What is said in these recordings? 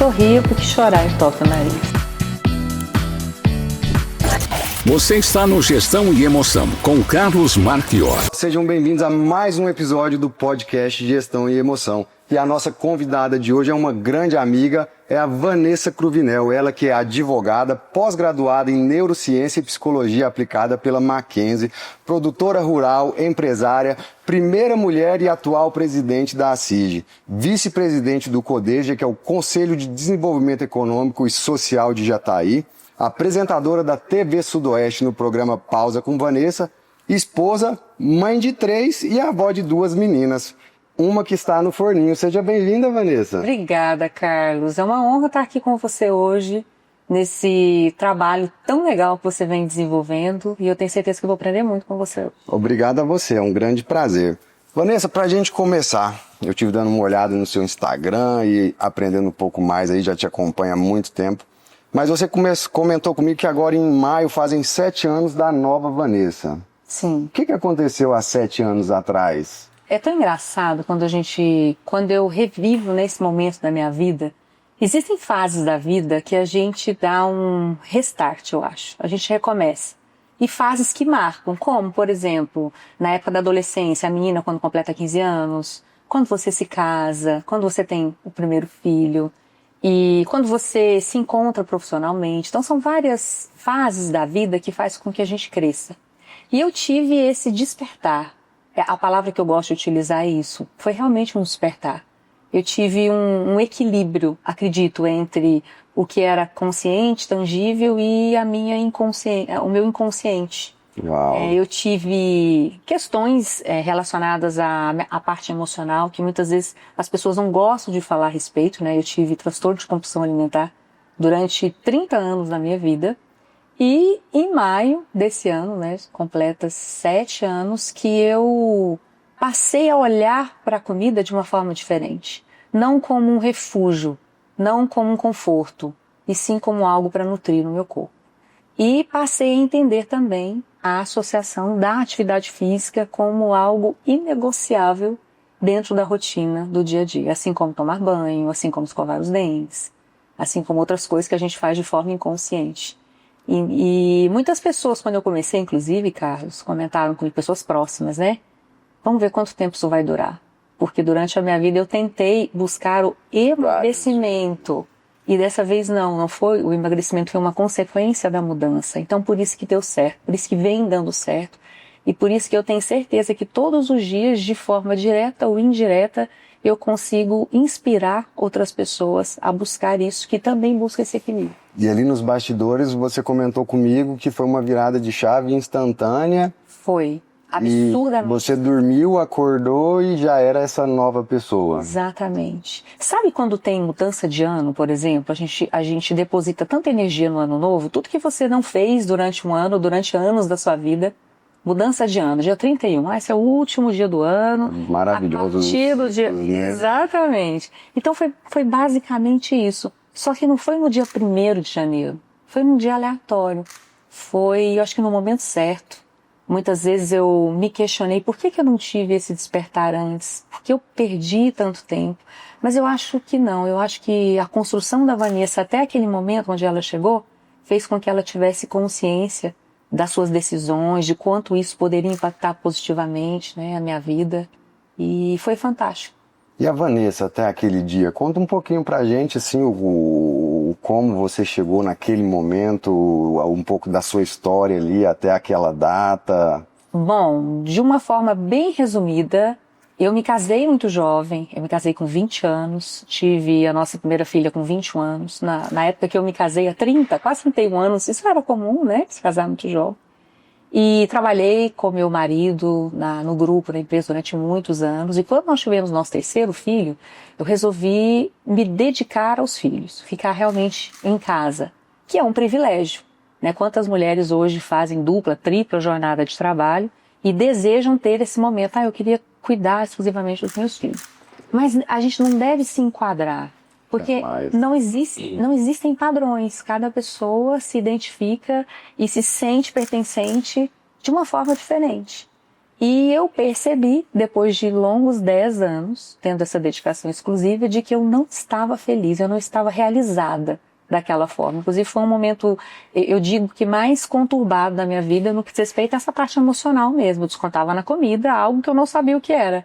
sorria porque chorar entope o nariz. Você está no Gestão e Emoção, com Carlos Marchior. Sejam bem-vindos a mais um episódio do podcast Gestão e Emoção. E a nossa convidada de hoje é uma grande amiga, é a Vanessa Cruvinel. Ela que é advogada, pós-graduada em Neurociência e Psicologia aplicada pela Mackenzie, produtora rural, empresária, primeira mulher e atual presidente da ACIG, vice-presidente do CODEJA, que é o Conselho de Desenvolvimento Econômico e Social de Jataí, apresentadora da TV Sudoeste no programa Pausa com Vanessa, esposa, mãe de 3 e avó de 2 meninas. Uma que está no forninho. Seja bem-vinda, Vanessa. Obrigada, Carlos. É uma honra estar aqui com você hoje, nesse trabalho tão legal que você vem desenvolvendo, e eu tenho certeza que vou aprender muito com você. Obrigado a você, é um grande prazer. Vanessa, para a gente começar, eu estive dando uma olhada no seu Instagram e aprendendo um pouco mais aí, já te acompanho há muito tempo. Mas você comentou comigo que agora em maio fazem 7 anos da nova Vanessa. Sim. O que aconteceu há 7 anos atrás? É tão engraçado quando eu revivo nesse momento da minha vida. Existem fases da vida que a gente dá um restart, eu acho. A gente recomeça. E fases que marcam, como, por exemplo, na época da adolescência, a menina quando completa 15 anos, quando você se casa, quando você tem o primeiro filho, e quando você se encontra profissionalmente. Então são várias fases da vida que faz com que a gente cresça. E eu tive esse despertar. A palavra que eu gosto de utilizar é isso. Foi realmente um despertar. Eu tive um equilíbrio, acredito, entre o que era consciente, tangível e o meu inconsciente. Uau. Eu tive questões relacionadas à parte emocional, que muitas vezes as pessoas não gostam de falar a respeito, né? Eu tive transtorno de compulsão alimentar durante 30 anos da minha vida. E em maio desse ano, né, completa 7 anos que eu passei a olhar para a comida de uma forma diferente. Não como um refúgio, não como um conforto, e sim como algo para nutrir no meu corpo. E passei a entender também a associação da atividade física como algo inegociável dentro da rotina do dia a dia. Assim como tomar banho, assim como escovar os dentes, assim como outras coisas que a gente faz de forma inconsciente. E muitas pessoas, quando eu comecei, inclusive, Carlos, comentaram comigo, pessoas próximas, né? Vamos ver quanto tempo isso vai durar. Porque durante a minha vida eu tentei buscar o emagrecimento. E dessa vez não foi. O emagrecimento foi uma consequência da mudança. Então por isso que deu certo, por isso que vem dando certo. E por isso que eu tenho certeza que todos os dias, de forma direta ou indireta, eu consigo inspirar outras pessoas a buscar isso, que também busca esse equilíbrio. E ali nos bastidores você comentou comigo que foi uma virada de chave instantânea. Foi, absurdamente. E você dormiu, acordou e já era essa nova pessoa. Exatamente. Sabe quando tem mudança de ano, por exemplo, a gente deposita tanta energia no ano novo, tudo que você não fez durante um ano, durante anos da sua vida. Mudança de ano, dia 31, esse é o último dia do ano. Maravilhoso. A partir do dia... Exatamente. Então foi basicamente isso. Só que não foi no dia 1º de janeiro, foi num dia aleatório. Foi, eu acho que no momento certo. Muitas vezes eu me questionei por que eu não tive esse despertar antes, por que eu perdi tanto tempo. Mas eu acho que não, eu acho que a construção da Vanessa até aquele momento onde ela chegou, fez com que ela tivesse consciência das suas decisões, de quanto isso poderia impactar positivamente, né, a minha vida, e foi fantástico. E a Vanessa, até aquele dia, conta um pouquinho pra gente, assim, como você chegou naquele momento, um pouco da sua história ali até aquela data. Bom, de uma forma bem resumida, eu me casei muito jovem, eu me casei com 20 anos, tive a nossa primeira filha com 21 anos, na época que eu me casei há 30, quase 31 anos, isso era comum, né, se casar muito jovem. E trabalhei com meu marido no grupo da empresa durante muitos anos, e quando nós tivemos nosso terceiro filho, eu resolvi me dedicar aos filhos, ficar realmente em casa, que é um privilégio, né? Quantas mulheres hoje fazem dupla, tripla jornada de trabalho e desejam ter esse momento, eu queria cuidar exclusivamente dos meus filhos. Mas a gente não deve se enquadrar, porque não existem padrões. Cada pessoa se identifica e se sente pertencente de uma forma diferente. E eu percebi, depois de longos 10 anos, tendo essa dedicação exclusiva, de que eu não estava feliz, eu não estava realizada daquela forma. Inclusive foi um momento, eu digo que mais conturbado da minha vida no que diz respeito a essa parte emocional mesmo. Eu descontava na comida algo que eu não sabia o que era.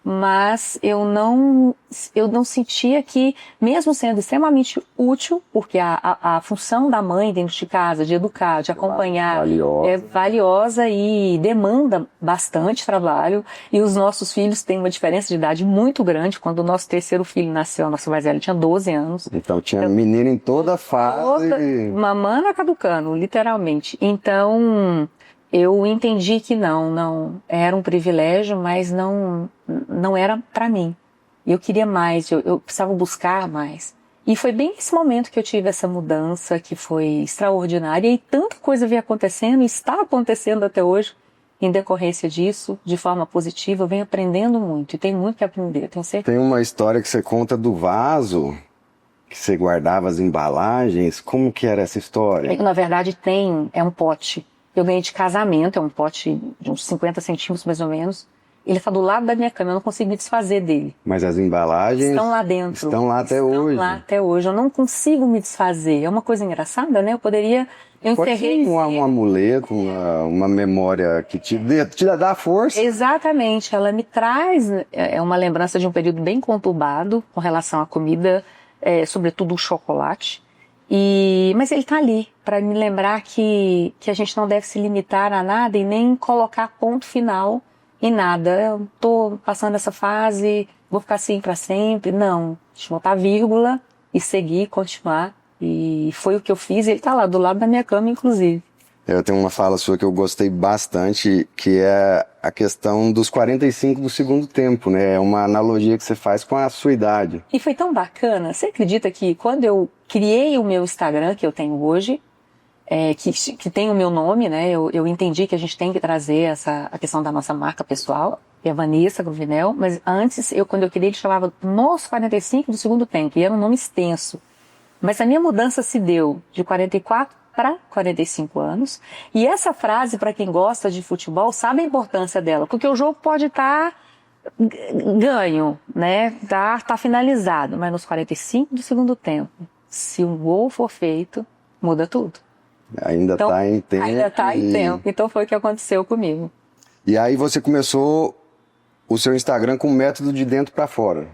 Mas eu não sentia que, mesmo sendo extremamente útil, porque a função da mãe dentro de casa, de educar, de acompanhar, é valiosa e demanda bastante trabalho. E os nossos filhos têm uma diferença de idade muito grande. Quando o nosso terceiro filho nasceu, a nossa mais velha tinha 12 anos. Então tinha menino em toda a fase. Mamana caducando, literalmente. Então eu entendi que não era um privilégio, mas não era para mim. Eu queria mais, eu precisava buscar mais. E foi bem nesse momento que eu tive essa mudança, que foi extraordinária, e tanta coisa veio acontecendo, e está acontecendo até hoje, em decorrência disso, de forma positiva. Eu venho aprendendo muito, e tem muito que aprender, tenho certeza. Tem uma história que você conta do vaso, que você guardava as embalagens. Como que era essa história? Na verdade é um pote. Eu ganhei de casamento, é um pote de uns 50 centímetros mais ou menos. Ele está do lado da minha cama, eu não consigo me desfazer dele. Mas as embalagens estão lá dentro. Estão lá até hoje. Estão lá até hoje, eu não consigo me desfazer. É uma coisa engraçada, né? Eu enterrei... Um amuleto, uma memória que te dá força. Exatamente, ela me traz uma lembrança de um período bem conturbado com relação à comida, sobretudo o chocolate. Mas ele está ali para me lembrar que a gente não deve se limitar a nada e nem colocar ponto final em nada. Eu estou passando essa fase, vou ficar assim para sempre. Não, deixa eu botar vírgula e seguir, continuar. E foi o que eu fiz, e ele está lá do lado da minha cama, inclusive. Eu tenho uma fala sua que eu gostei bastante, que é a questão dos 45 do segundo tempo, né? É uma analogia que você faz com a sua idade. E foi tão bacana. Você acredita que quando eu criei o meu Instagram, que eu tenho hoje, que tem o meu nome, né? Eu entendi que a gente tem que trazer a questão da nossa marca pessoal, que é Vanessa Cruvinel, mas antes, quando eu criei, ele chamava Nos 45 do segundo tempo, e era um nome extenso. Mas a minha mudança se deu de 44 para 45 anos. E essa frase, para quem gosta de futebol, sabe a importância dela, porque o jogo pode estar ganho, né? Tá finalizado, mas nos 45 do segundo tempo, se um gol for feito, muda tudo. Ainda está em tempo. Ainda está em tempo. Então foi o que aconteceu comigo. E aí você começou o seu Instagram com o método de dentro para fora.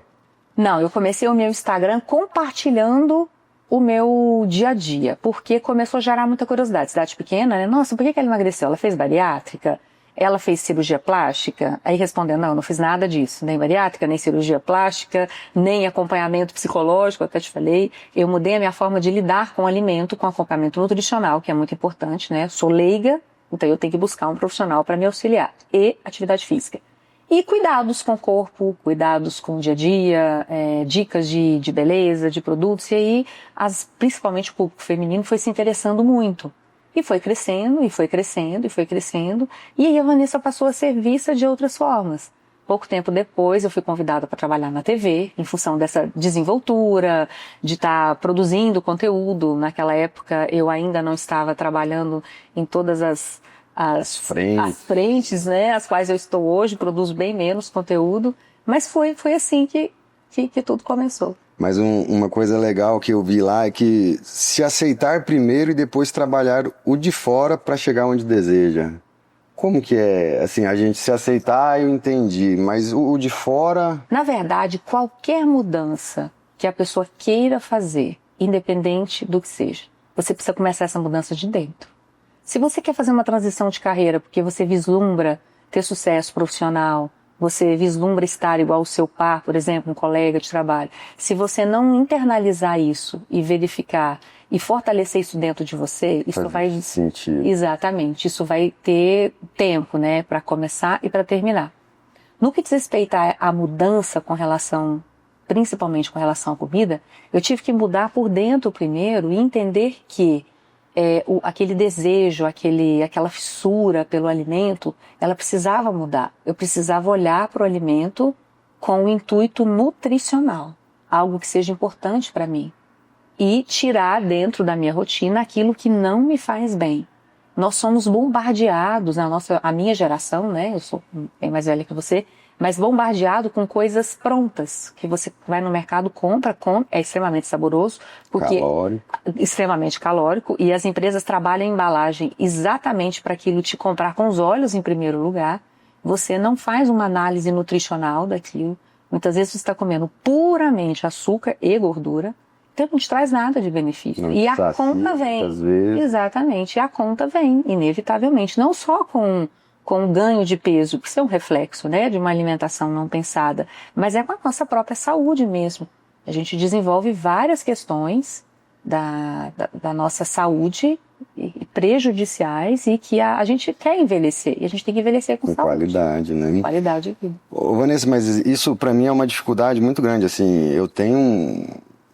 Não, eu comecei o meu Instagram compartilhando o meu dia a dia, porque começou a gerar muita curiosidade. Cidade pequena, né? Nossa, por que ela emagreceu? Ela fez bariátrica? Ela fez cirurgia plástica? Aí respondendo, não fiz nada disso, nem bariátrica, nem cirurgia plástica, nem acompanhamento psicológico, até te falei. Eu mudei a minha forma de lidar com o alimento, com acompanhamento nutricional, que é muito importante, né? Sou leiga, então eu tenho que buscar um profissional para me auxiliar. E atividade física. E cuidados com o corpo, cuidados com o dia a dia, dicas de beleza, de produtos. E aí, principalmente o público feminino foi se interessando muito. E foi crescendo, e foi crescendo, e foi crescendo. E aí a Vanessa passou a ser vista de outras formas. Pouco tempo depois eu fui convidada para trabalhar na TV, em função dessa desenvoltura, de estar produzindo conteúdo. Naquela época eu ainda não estava trabalhando em todas as frentes, né, as quais eu estou hoje, produzo bem menos conteúdo, mas foi assim que tudo começou. Mas uma coisa legal que eu vi lá é que se aceitar primeiro e depois trabalhar o de fora para chegar onde deseja. Como que é, assim, a gente se aceitar, eu entendi, mas o de fora... Na verdade, qualquer mudança que a pessoa queira fazer, independente do que seja, você precisa começar essa mudança de dentro. Se você quer fazer uma transição de carreira porque você vislumbra ter sucesso profissional, você vislumbra estar igual ao seu par, por exemplo, um colega de trabalho, se você não internalizar isso e verificar e fortalecer isso dentro de você, isso vai... sentido. Exatamente, isso vai ter tempo, né, para começar e para terminar. No que diz respeito à mudança principalmente com relação à comida, eu tive que mudar por dentro primeiro e entender que aquele desejo, aquela fissura pelo alimento, ela precisava mudar. Eu precisava olhar para o alimento com o intuito nutricional, algo que seja importante para mim, e tirar dentro da minha rotina aquilo que não me faz bem. nós somos bombardeados, a minha geração, né, eu sou bem mais velha que você, mas bombardeado com coisas prontas, que você vai no mercado, compra, é extremamente saboroso, porque extremamente calórico, e as empresas trabalham a embalagem exatamente para aquilo te comprar com os olhos em primeiro lugar. Você não faz uma análise nutricional daquilo. Muitas vezes você está comendo puramente açúcar e gordura, então não te traz nada de benefício. Não e a conta vem. Exatamente, e a conta vem, inevitavelmente. Não só com o ganho de peso, que isso é um reflexo, né, de uma alimentação não pensada, mas é com a nossa própria saúde mesmo. A gente desenvolve várias questões da nossa saúde prejudiciais e que a gente quer envelhecer, e a gente tem que envelhecer com saúde. Qualidade, né? Qualidade de vida. Ô, Vanessa, mas isso para mim é uma dificuldade muito grande, assim, eu tenho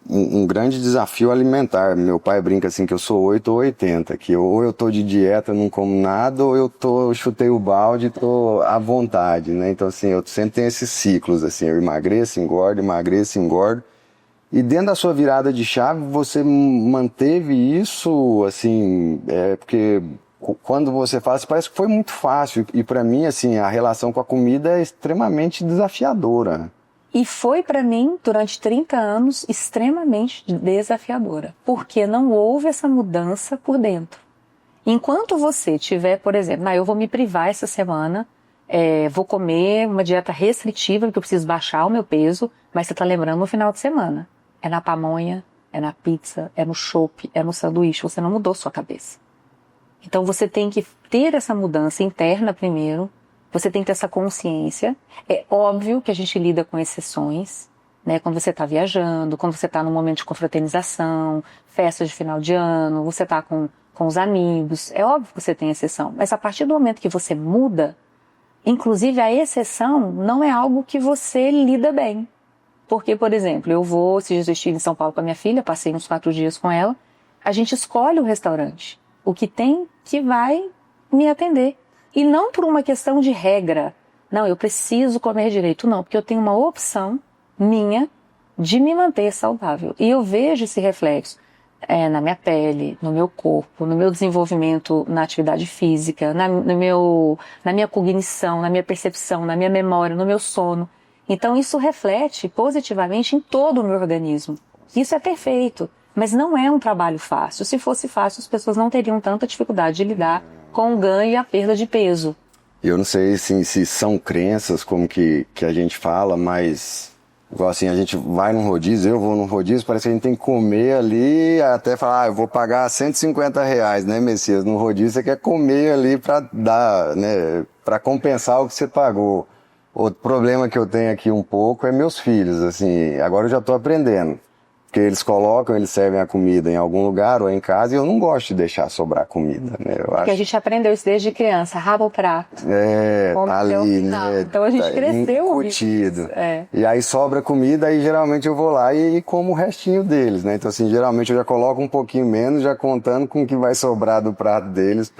um grande desafio alimentar. Meu pai brinca assim que eu sou 8 ou 80, que ou eu tô de dieta, não como nada, ou eu chutei o balde e tô à vontade, né? Então assim, eu sempre tenho esses ciclos, assim, eu emagreço, engordo, emagreço, engordo. E dentro da sua virada de chave, você manteve isso, assim, porque quando você fala, parece que foi muito fácil. E para mim, assim, a relação com a comida é extremamente desafiadora. E foi para mim, durante 30 anos, extremamente desafiadora, porque não houve essa mudança por dentro. Enquanto você tiver, por exemplo, eu vou me privar essa semana, vou comer uma dieta restritiva, porque eu preciso baixar o meu peso, mas você está lembrando no final de semana. É na pamonha, é na pizza, é no chopp, é no sanduíche, você não mudou sua cabeça. Então você tem que ter essa mudança interna primeiro, você tem que ter essa consciência. É óbvio que a gente lida com exceções, né? Quando você está viajando, quando você está num momento de confraternização, festa de final de ano, você está com os amigos, é óbvio que você tem exceção. Mas a partir do momento que você muda, inclusive a exceção não é algo que você lida bem. Porque, por exemplo, esses dias eu estive em São Paulo com a minha filha, passei uns 4 dias com ela, a gente escolhe o restaurante, o que tem que vai me atender. E não por uma questão de regra. Não, eu preciso comer direito. Não, porque eu tenho uma opção minha de me manter saudável. E eu vejo esse reflexo na minha pele, no meu corpo, no meu desenvolvimento na atividade física, na minha cognição, na minha percepção, na minha memória, no meu sono. Então isso reflete positivamente em todo o meu organismo. Isso é perfeito, mas não é um trabalho fácil. Se fosse fácil, as pessoas não teriam tanta dificuldade de lidar com o ganho e a perda de peso. Eu não sei se são crenças, como que a gente fala, mas igual assim, a gente vai num rodízio, eu vou num rodízio, parece que a gente tem que comer ali, até falar, eu vou pagar R$150, né, Messias? No rodízio você quer comer ali para dar, né, para compensar o que você pagou. Outro problema que eu tenho aqui um pouco é meus filhos, assim, agora eu já estou aprendendo. Porque eles servem a comida em algum lugar ou em casa e eu não gosto de deixar sobrar comida, né? Porque a gente aprendeu isso desde criança, raba o prato. Tá ali, né? Então a gente cresceu incutido. E aí sobra comida, aí geralmente eu vou lá e como o restinho deles, né? Então assim, geralmente eu já coloco um pouquinho menos, já contando com o que vai sobrar do prato deles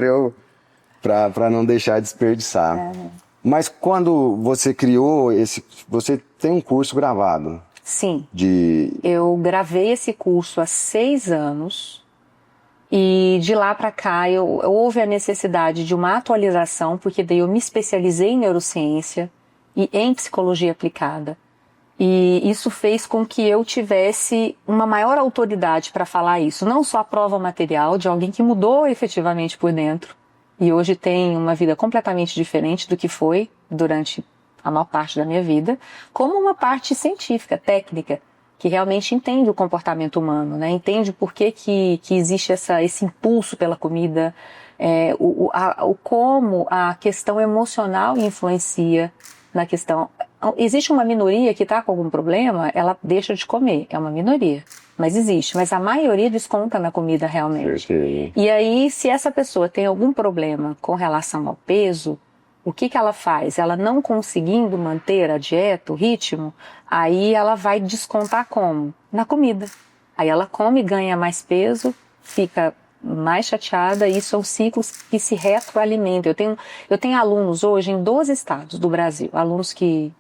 pra não deixar desperdiçar. Mas quando você criou você tem um curso gravado? Sim, eu gravei esse curso há 6 anos e de lá para cá houve a necessidade de uma atualização, porque daí eu me especializei em neurociência e em psicologia aplicada. E isso fez com que eu tivesse uma maior autoridade para falar isso, não só a prova material de alguém que mudou efetivamente por dentro e hoje tem uma vida completamente diferente do que foi durante a maior parte da minha vida, como uma parte científica, técnica, que realmente entende o comportamento humano, né? Entende por que existe esse impulso pela comida, como a questão emocional influencia na questão. Existe uma minoria que está com algum problema, ela deixa de comer, é uma minoria, mas existe, mas a maioria desconta na comida realmente. E aí, se essa pessoa tem algum problema com relação ao peso, o que ela faz? Ela não conseguindo manter a dieta, o ritmo, aí ela vai descontar como? Na comida. Aí ela come, ganha mais peso, fica mais chateada, e são ciclos que se retroalimentam. Eu tenho alunos hoje em 12 estados do Brasil, alunos que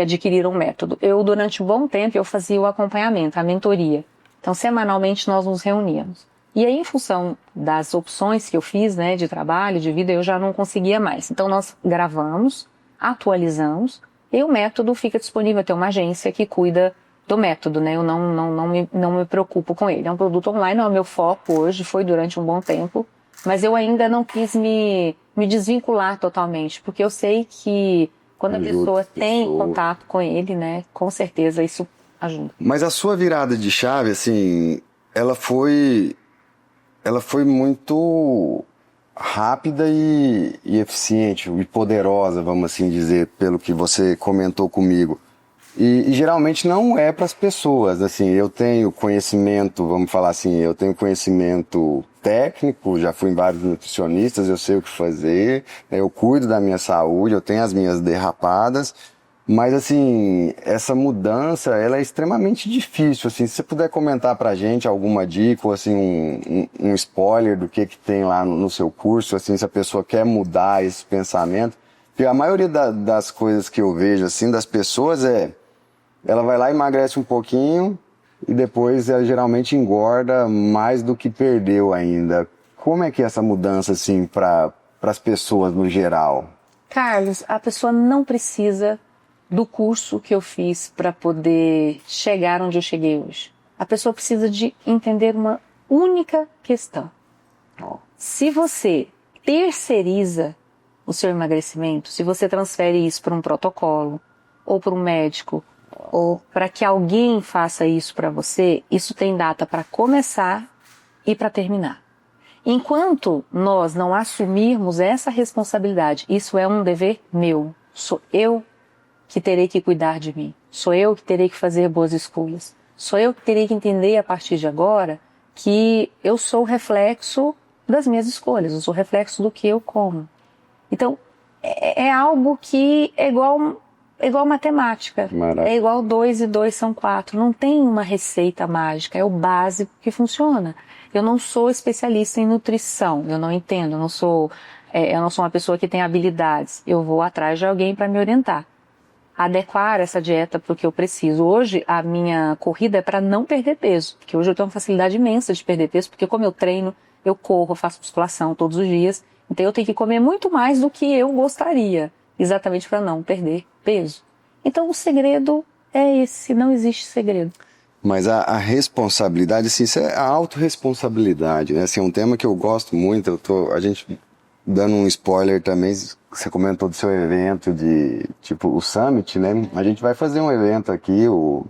adquiriram o método. Durante um bom tempo, eu fazia o acompanhamento, a mentoria. Então, semanalmente, nós nos reuníamos. E aí, em função das opções que eu fiz, né, de trabalho, de vida, eu já não conseguia mais. Então, nós gravamos, atualizamos, e o método fica disponível. Tem uma agência que cuida do método, né? Eu não me preocupo com ele. É um produto online, não é o meu foco hoje, foi durante um bom tempo, mas eu ainda não quis me desvincular totalmente, porque eu sei que quando a pessoa tem contato com ele, né, com certeza isso ajuda. Mas a sua virada de chave, assim, ela foi muito rápida e eficiente, e poderosa, vamos assim dizer, pelo que você comentou comigo. E geralmente não é para as pessoas, assim, eu tenho conhecimento, vamos falar assim, eu tenho conhecimento técnico, já fui em vários nutricionistas, eu sei o que fazer, eu cuido da minha saúde, eu tenho as minhas derrapadas, mas assim, essa mudança, ela é extremamente difícil, assim, se você puder comentar pra gente alguma dica, ou assim, um spoiler do que tem lá no seu curso, assim, se a pessoa quer mudar esse pensamento, porque a maioria das coisas que eu vejo, assim, das pessoas ela vai lá, emagrece um pouquinho e depois ela geralmente engorda mais do que perdeu ainda. Como é que é essa mudança, assim, para as pessoas no geral? Carlos, a pessoa não precisa do curso que eu fiz para poder chegar onde eu cheguei hoje. A pessoa precisa de entender uma única questão. Se você terceiriza o seu emagrecimento, se você transfere isso para um protocolo, ou para um médico, ou para que alguém faça isso para você, isso tem data para começar e para terminar. Enquanto nós não assumirmos essa responsabilidade, isso é um dever meu, sou eu que terei que cuidar de mim, sou eu que terei que fazer boas escolhas, sou eu que terei que entender a partir de agora que eu sou o reflexo das minhas escolhas, eu sou o reflexo do que eu como. Então, é algo que é igual matemática, é igual 2 e 2 são 4, não tem uma receita mágica, é o básico que funciona. Eu não sou especialista em nutrição, eu não entendo, eu não sou uma pessoa que tem habilidades, eu vou atrás de alguém para me orientar, adequar essa dieta para o que eu preciso. Hoje a minha corrida é para não perder peso, porque hoje eu tenho uma facilidade imensa de perder peso, porque como eu treino, eu corro, eu faço musculação todos os dias, então eu tenho que comer muito mais do que eu gostaria, exatamente para não perder peso. Então o segredo é esse, não existe segredo. Mas a responsabilidade, assim, isso é a autorresponsabilidade, né? Assim, é um tema que eu gosto muito, a gente dando um spoiler também, você comentou do seu evento de, tipo, o Summit, né? A gente vai fazer um evento aqui, o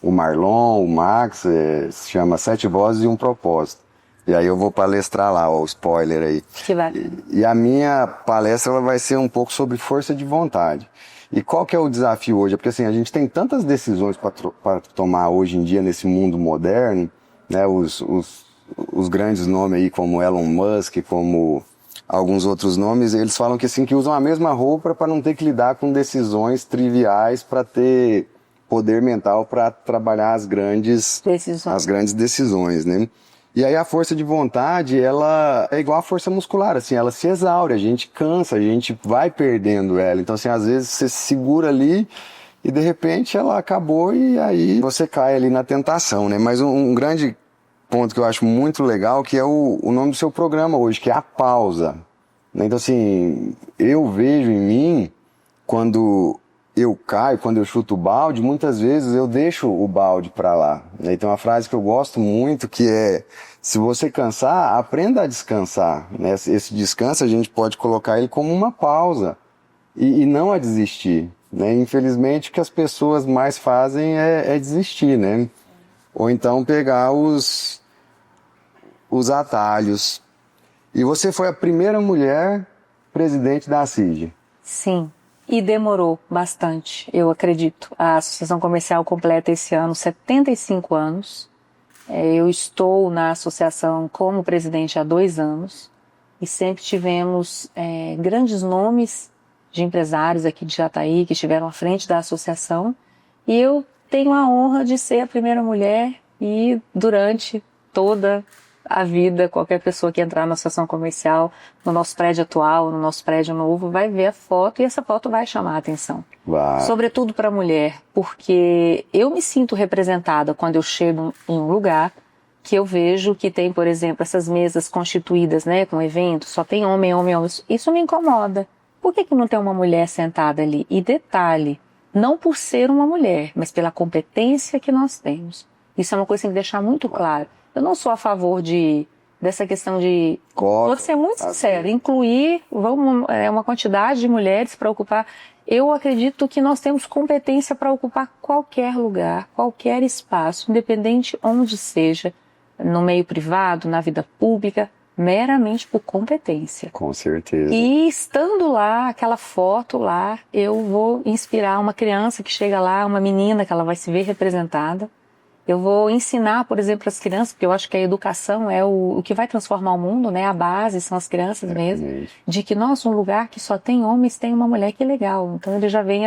Marlon, o Max, se chama 7 Vozes e um Propósito. E aí eu vou palestrar lá, ó, o spoiler aí. Que vai. E a minha palestra ela vai ser um pouco sobre força de vontade. E qual que é o desafio hoje? Porque assim, a gente tem tantas decisões para tomar hoje em dia nesse mundo moderno, né? Os grandes nomes aí como Elon Musk, como alguns outros nomes, eles falam que assim, que usam a mesma roupa para não ter que lidar com decisões triviais, para ter poder mental para trabalhar as grandes decisões, né? E aí a força de vontade, ela é igual a força muscular, assim, ela se exaure, a gente cansa, a gente vai perdendo ela. Então, assim, às vezes você se segura ali e de repente ela acabou e aí você cai ali na tentação, né? Mas um grande ponto que eu acho muito legal, que é o nome do seu programa hoje, que é a pausa. Então, assim, eu vejo em mim, quando eu caio, quando eu chuto o balde, muitas vezes eu deixo o balde para lá. E tem uma frase que eu gosto muito, que é: se você cansar, aprenda a descansar. Né? Esse descanso a gente pode colocar ele como uma pausa e não a desistir. Né? Infelizmente o que as pessoas mais fazem é desistir, né? Ou então pegar os atalhos. E você foi a primeira mulher presidente da ACID. Sim. E demorou bastante, eu acredito. A Associação Comercial completa esse ano 75 anos. Eu estou na associação como presidente há 2 anos e sempre tivemos grandes nomes de empresários aqui de Jataí que estiveram à frente da associação. E eu tenho a honra de ser a primeira mulher e durante toda a vida, qualquer pessoa que entrar na associação comercial, no nosso prédio atual, no nosso prédio novo, vai ver a foto e essa foto vai chamar a atenção. Uau. Sobretudo para a mulher, porque eu me sinto representada quando eu chego em um lugar que eu vejo que tem, por exemplo, essas mesas constituídas, né, com eventos, só tem homem, homem, homem. Isso me incomoda. Por que não tem uma mulher sentada ali? E detalhe, não por ser uma mulher, mas pela competência que nós temos. Isso é uma coisa que tem que deixar muito claro. Eu não sou a favor dessa questão de... Vou ser muito sincera, incluir uma quantidade de mulheres para ocupar... Eu acredito que nós temos competência para ocupar qualquer lugar, qualquer espaço, independente onde seja, no meio privado, na vida pública, meramente por competência. Com certeza. E estando lá, aquela foto lá, eu vou inspirar uma criança que chega lá, uma menina que ela vai se ver representada. Eu vou ensinar, por exemplo, as crianças, porque eu acho que a educação é o que vai transformar o mundo, né? A base são as crianças mesmo. De que, nossa, um lugar que só tem homens, tem uma mulher, que legal. Então ele já vem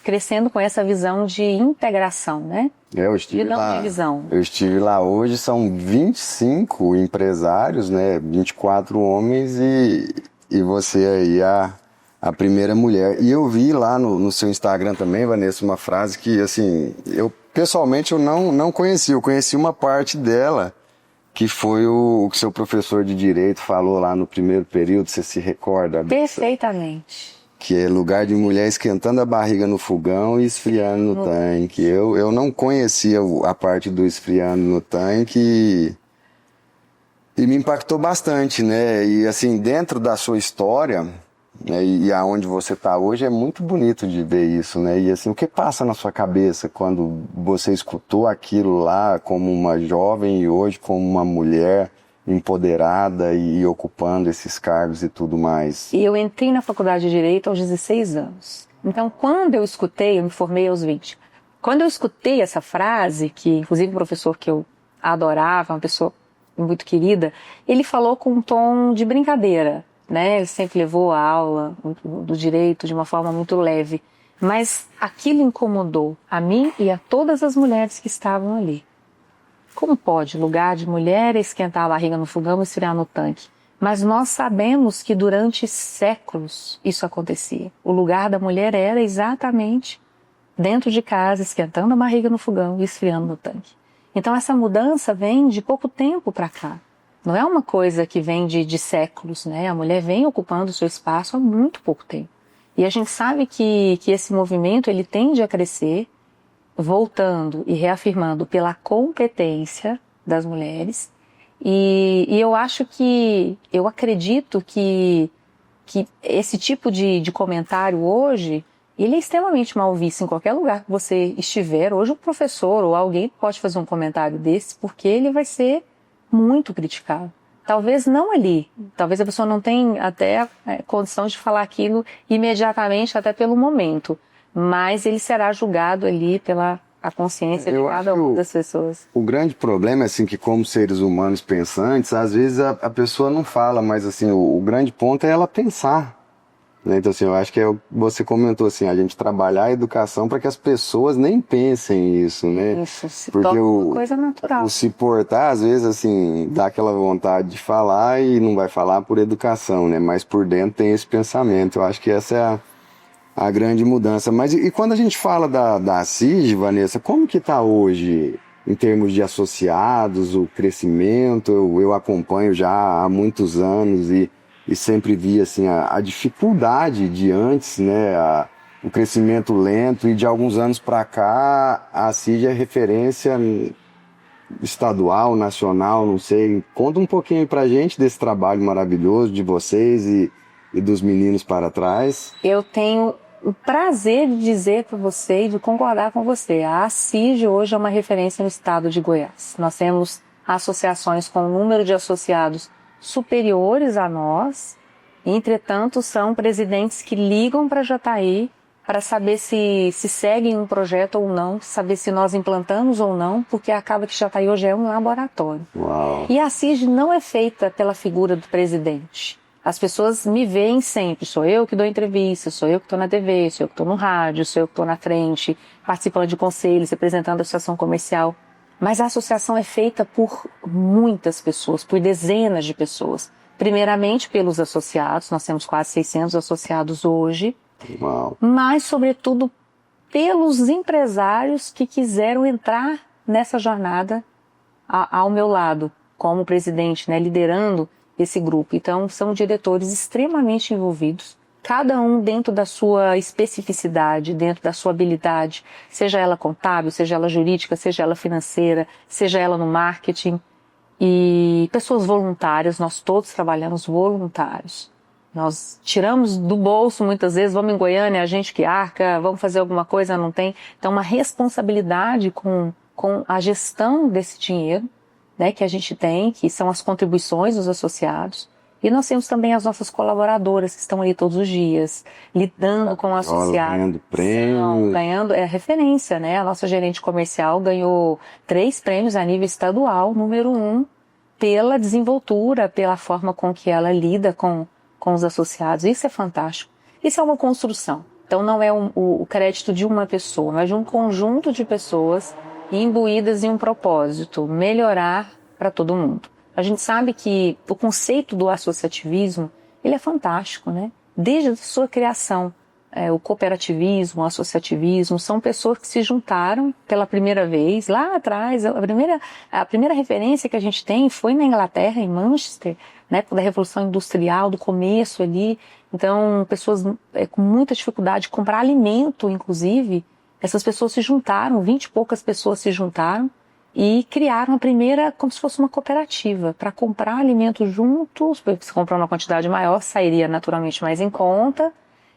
crescendo com essa visão de integração, né? Eu estive lá hoje, são 25 empresários, né? 24 homens e você aí a primeira mulher. E eu vi lá no seu Instagram também, Vanessa, uma frase que, assim, pessoalmente eu não conheci. Eu conheci uma parte dela, que foi o que seu professor de Direito falou lá no primeiro período, você se recorda? Perfeitamente. Que é lugar de mulher esquentando a barriga no fogão e esfriando no tanque. Eu não conhecia a parte do esfriando no tanque e me impactou bastante, né? E assim, dentro da sua história, né, e aonde você está hoje, é muito bonito de ver isso, né? E assim, o que passa na sua cabeça quando você escutou aquilo lá como uma jovem e hoje como uma mulher empoderada e ocupando esses cargos e tudo mais? E eu entrei na faculdade de Direito aos 16 anos. Então, quando eu escutei, eu me formei aos 20. Quando eu escutei essa frase, que inclusive um professor que eu adorava, uma pessoa muito querida, ele falou com um tom de brincadeira, né? Ele sempre levou a aula do direito de uma forma muito leve. Mas aquilo incomodou a mim e a todas as mulheres que estavam ali. Como pode lugar de mulher esquentar a barriga no fogão e esfriar no tanque? Mas nós sabemos que durante séculos isso acontecia. O lugar da mulher era exatamente dentro de casa, esquentando a barriga no fogão e esfriando no tanque. Então essa mudança vem de pouco tempo para cá. Não é uma coisa que vem de séculos, né? A mulher vem ocupando o seu espaço há muito pouco tempo. E a gente sabe que esse movimento ele tende a crescer, voltando e reafirmando pela competência das mulheres. E eu acredito que esse tipo de comentário hoje, ele é extremamente mal visto em qualquer lugar que você estiver. Hoje um professor ou alguém pode fazer um comentário desse, porque ele vai ser muito criticado. Talvez não ali, talvez a pessoa não tenha até condição de falar aquilo imediatamente, até pelo momento, mas ele será julgado ali pela a consciência de cada uma das pessoas. O grande problema é assim, que como seres humanos pensantes, às vezes a pessoa não fala, mas assim, o grande ponto é ela pensar. Né? Então assim, eu acho que você comentou assim, a gente trabalhar a educação para que as pessoas nem pensem isso, né? Isso se torna uma coisa natural. O se portar, às vezes assim, dá aquela vontade de falar e não vai falar por educação, né? Mas por dentro tem esse pensamento. Eu acho que essa é a grande mudança. Mas e quando a gente fala da CIG, Vanessa, como que está hoje em termos de associados, o crescimento? Eu acompanho já há muitos anos e sempre vi assim, a dificuldade de antes, né, o crescimento lento, e de alguns anos para cá a CIG é referência estadual, nacional, não sei. Conta um pouquinho pra gente desse trabalho maravilhoso de vocês e dos meninos para trás. Eu tenho o prazer de dizer para você e de concordar com você. A CIG hoje é uma referência no estado de Goiás. Nós temos associações com um número de associados superiores a nós. Entretanto, são presidentes que ligam para Jataí para saber se seguem um projeto ou não, saber se nós implantamos ou não, porque acaba que Jataí hoje é um laboratório. Uau. E a CIG não é feita pela figura do presidente. As pessoas me veem sempre, sou eu que dou entrevista, sou eu que estou na TV, sou eu que estou no rádio, sou eu que estou na frente, participando de conselhos, representando a associação comercial. Mas a associação é feita por muitas pessoas, por dezenas de pessoas. Primeiramente pelos associados, nós temos quase 600 associados hoje. Uau. Mas, sobretudo, pelos empresários que quiseram entrar nessa jornada ao meu lado, como presidente, né, liderando esse grupo. Então, são diretores extremamente envolvidos, cada um dentro da sua especificidade, dentro da sua habilidade, seja ela contábil, seja ela jurídica, seja ela financeira, seja ela no marketing. E pessoas voluntárias, nós todos trabalhamos voluntários. Nós tiramos do bolso muitas vezes, vamos em Goiânia, a gente que arca, vamos fazer alguma coisa, não tem. Então, uma responsabilidade com a gestão desse dinheiro, né, que a gente tem, que são as contribuições dos associados. E nós temos também as nossas colaboradoras que estão ali todos os dias, lidando com o associado. Ganhando prêmios. Ganhando, é referência, né? A nossa gerente comercial ganhou 3 prêmios a nível estadual, número 1, pela desenvoltura, pela forma com que ela lida com os associados. Isso é fantástico. Isso é uma construção. Então não é o crédito de uma pessoa, mas de um conjunto de pessoas imbuídas em um propósito, melhorar para todo mundo. A gente sabe que o conceito do associativismo, ele é fantástico, né? Desde a sua criação, o cooperativismo, o associativismo, são pessoas que se juntaram pela primeira vez, lá atrás. A primeira referência que a gente tem foi na Inglaterra, em Manchester, né, da Revolução Industrial, do começo ali. Então, pessoas com muita dificuldade de comprar alimento, inclusive, essas pessoas se juntaram, 20 e poucas pessoas se juntaram, e criaram a primeira, como se fosse uma cooperativa, para comprar alimentos juntos, porque se comprar uma quantidade maior, sairia naturalmente mais em conta,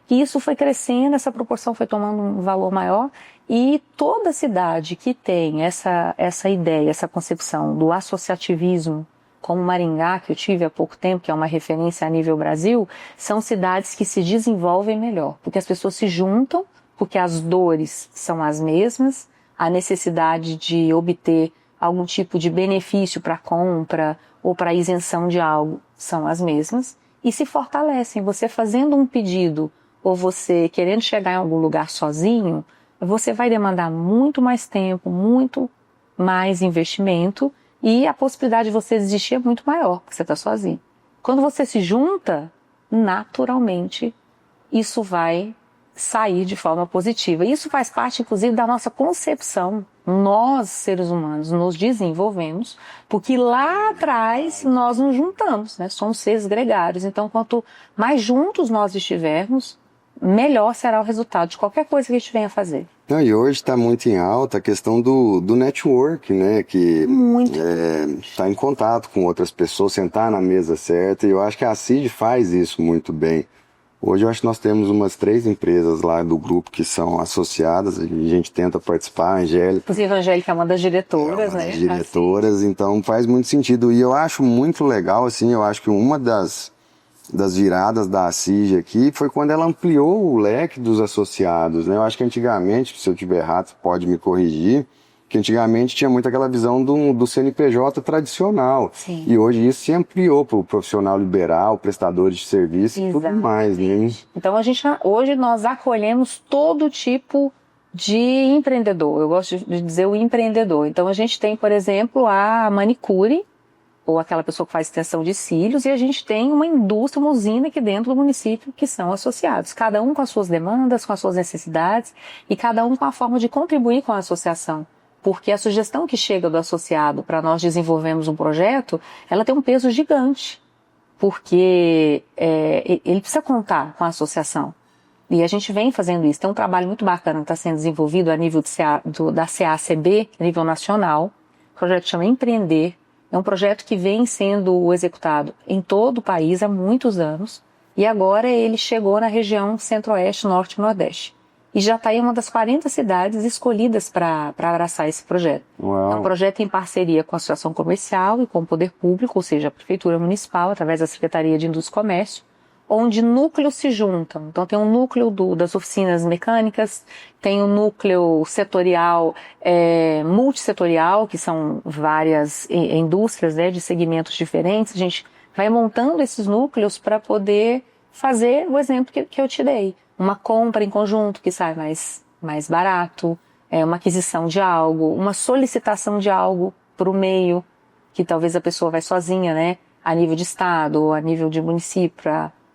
e isso foi crescendo, essa proporção foi tomando um valor maior, e toda cidade que tem essa ideia, essa concepção do associativismo, como Maringá, que eu tive há pouco tempo, que é uma referência a nível Brasil, são cidades que se desenvolvem melhor, porque as pessoas se juntam, porque as dores são as mesmas, a necessidade de obter algum tipo de benefício para compra ou para isenção de algo são as mesmas e se fortalecem. Você fazendo um pedido ou você querendo chegar em algum lugar sozinho, você vai demandar muito mais tempo, muito mais investimento e a possibilidade de você desistir é muito maior, porque você está sozinho. Quando você se junta, naturalmente, isso vai sair de forma positiva. Isso faz parte, inclusive, da nossa concepção. Nós, seres humanos, nos desenvolvemos porque lá atrás nós nos juntamos, né? Somos seres gregários. Então, quanto mais juntos nós estivermos, melhor será o resultado de qualquer coisa que a gente venha fazer. Não, e hoje está muito em alta a questão do network, né? Que está em contato com outras pessoas, sentar na mesa certa. E eu acho que a CID faz isso muito bem. Hoje eu acho que nós temos umas 3 empresas lá do grupo que são associadas, e a gente tenta participar, a Angélica. Inclusive a Angélica é uma das diretoras, né? Diretoras, então faz muito sentido. E eu acho muito legal, assim, eu acho que uma das viradas da CIG aqui foi quando ela ampliou o leque dos associados, né? Eu acho que antigamente, se eu estiver errado, você pode me corrigir, que antigamente tinha muito aquela visão do CNPJ tradicional. Sim. E hoje isso se ampliou para o profissional liberal, prestadores de serviço e tudo mais, né? Então hoje nós acolhemos todo tipo de empreendedor. Eu gosto de dizer o empreendedor. Então a gente tem, por exemplo, a manicure, ou aquela pessoa que faz extensão de cílios, e a gente tem uma indústria, uma usina aqui dentro do município que são associados, cada um com as suas demandas, com as suas necessidades, e cada um com a forma de contribuir com a associação. Porque a sugestão que chega do associado para nós desenvolvermos um projeto, ela tem um peso gigante, porque ele precisa contar com a associação. E a gente vem fazendo isso. Tem um trabalho muito bacana que está sendo desenvolvido a nível da CACB, a nível nacional. O projeto chama Empreender. É um projeto que vem sendo executado em todo o país há muitos anos. E agora ele chegou na região Centro-Oeste, Norte e Nordeste. E já está em uma das 40 cidades escolhidas para abraçar esse projeto. Uau. É um projeto em parceria com a Associação Comercial e com o Poder Público, ou seja, a Prefeitura Municipal, através da Secretaria de Indústria e Comércio, onde núcleos se juntam. Então tem um núcleo das oficinas mecânicas, tem um núcleo setorial, multissetorial, que são várias indústrias, né, de segmentos diferentes. A gente vai montando esses núcleos para poder fazer o exemplo que eu te dei. Uma compra em conjunto que sai mais barato, uma aquisição de algo, uma solicitação de algo para o meio, que talvez a pessoa vai sozinha, né, a nível de estado ou a nível de município,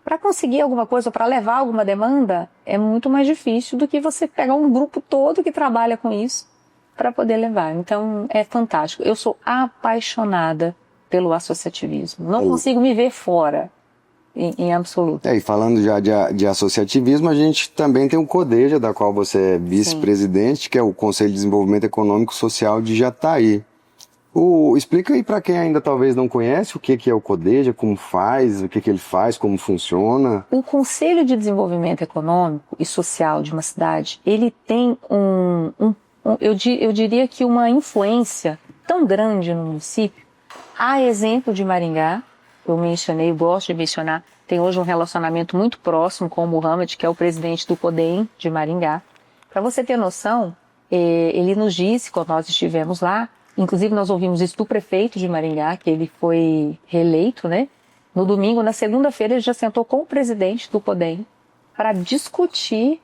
para conseguir alguma coisa, para levar alguma demanda, é muito mais difícil do que você pegar um grupo todo que trabalha com isso, para poder levar. Então é fantástico. Eu sou apaixonada pelo associativismo. Não consigo me ver fora, em absoluto. E falando já de associativismo, a gente também tem o CODEJA, da qual você é vice-presidente, que é o Conselho de Desenvolvimento Econômico e Social de Jataí. Explica aí para quem ainda talvez não conhece o que é o CODEJA, como faz, o que ele faz, como funciona. O Conselho de Desenvolvimento Econômico e Social de uma cidade, ele tem eu diria que uma influência tão grande no município. A exemplo de Maringá, eu mencionei, gosto de mencionar, tem hoje um relacionamento muito próximo com o Mohamed, que é o presidente do CODEM de Maringá. Para você ter noção, ele nos disse, quando nós estivemos lá, inclusive nós ouvimos isso do prefeito de Maringá, que ele foi reeleito, né? No domingo, na segunda-feira, ele já sentou com o presidente do CODEM para discutir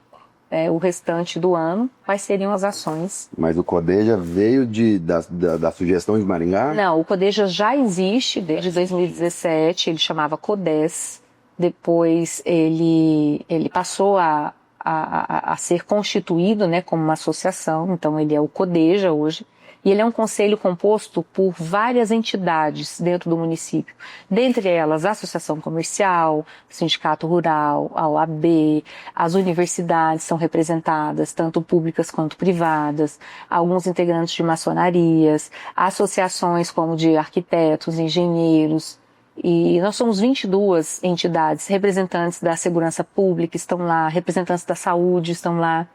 o restante do ano, quais seriam as ações. Mas o CODEJA veio da sugestão de Maringá? Não, o CODEJA já existe desde 2017, ele chamava CODES, depois ele passou a ser constituído, né, como uma associação, então ele é o CODEJA hoje, e ele é um conselho composto por várias entidades dentro do município, dentre elas a Associação Comercial, o Sindicato Rural, a OAB, as universidades são representadas, tanto públicas quanto privadas, alguns integrantes de maçonarias, associações como de arquitetos, engenheiros, e nós somos 22 entidades, representantes da segurança pública estão lá, representantes da saúde estão lá,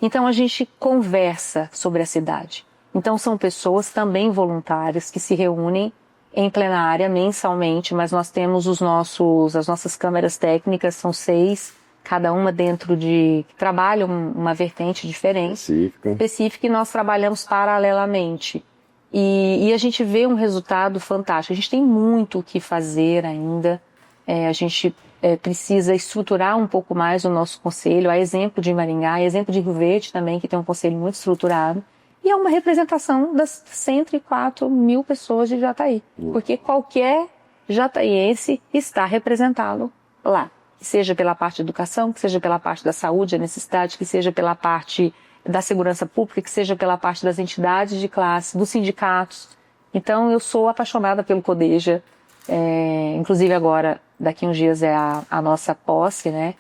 então a gente conversa sobre a cidade. Então são pessoas também voluntárias que se reúnem em plenária mensalmente, mas nós temos as nossas câmeras técnicas, são 6, cada uma que trabalham uma vertente diferente, específica, e nós trabalhamos paralelamente. E a gente vê um resultado fantástico. A gente tem muito o que fazer ainda, a gente precisa estruturar um pouco mais o nosso conselho, a exemplo de Maringá, a exemplo de Rio Verde também, que tem um conselho muito estruturado. E é uma representação das 104 mil pessoas de Jataí. Porque qualquer jataiense está representado lá. Que seja pela parte da educação, que seja pela parte da saúde, a necessidade, que seja pela parte da segurança pública, que seja pela parte das entidades de classe, dos sindicatos. Então eu sou apaixonada pelo CODEJA. Inclusive agora, daqui uns dias é a nossa posse, né?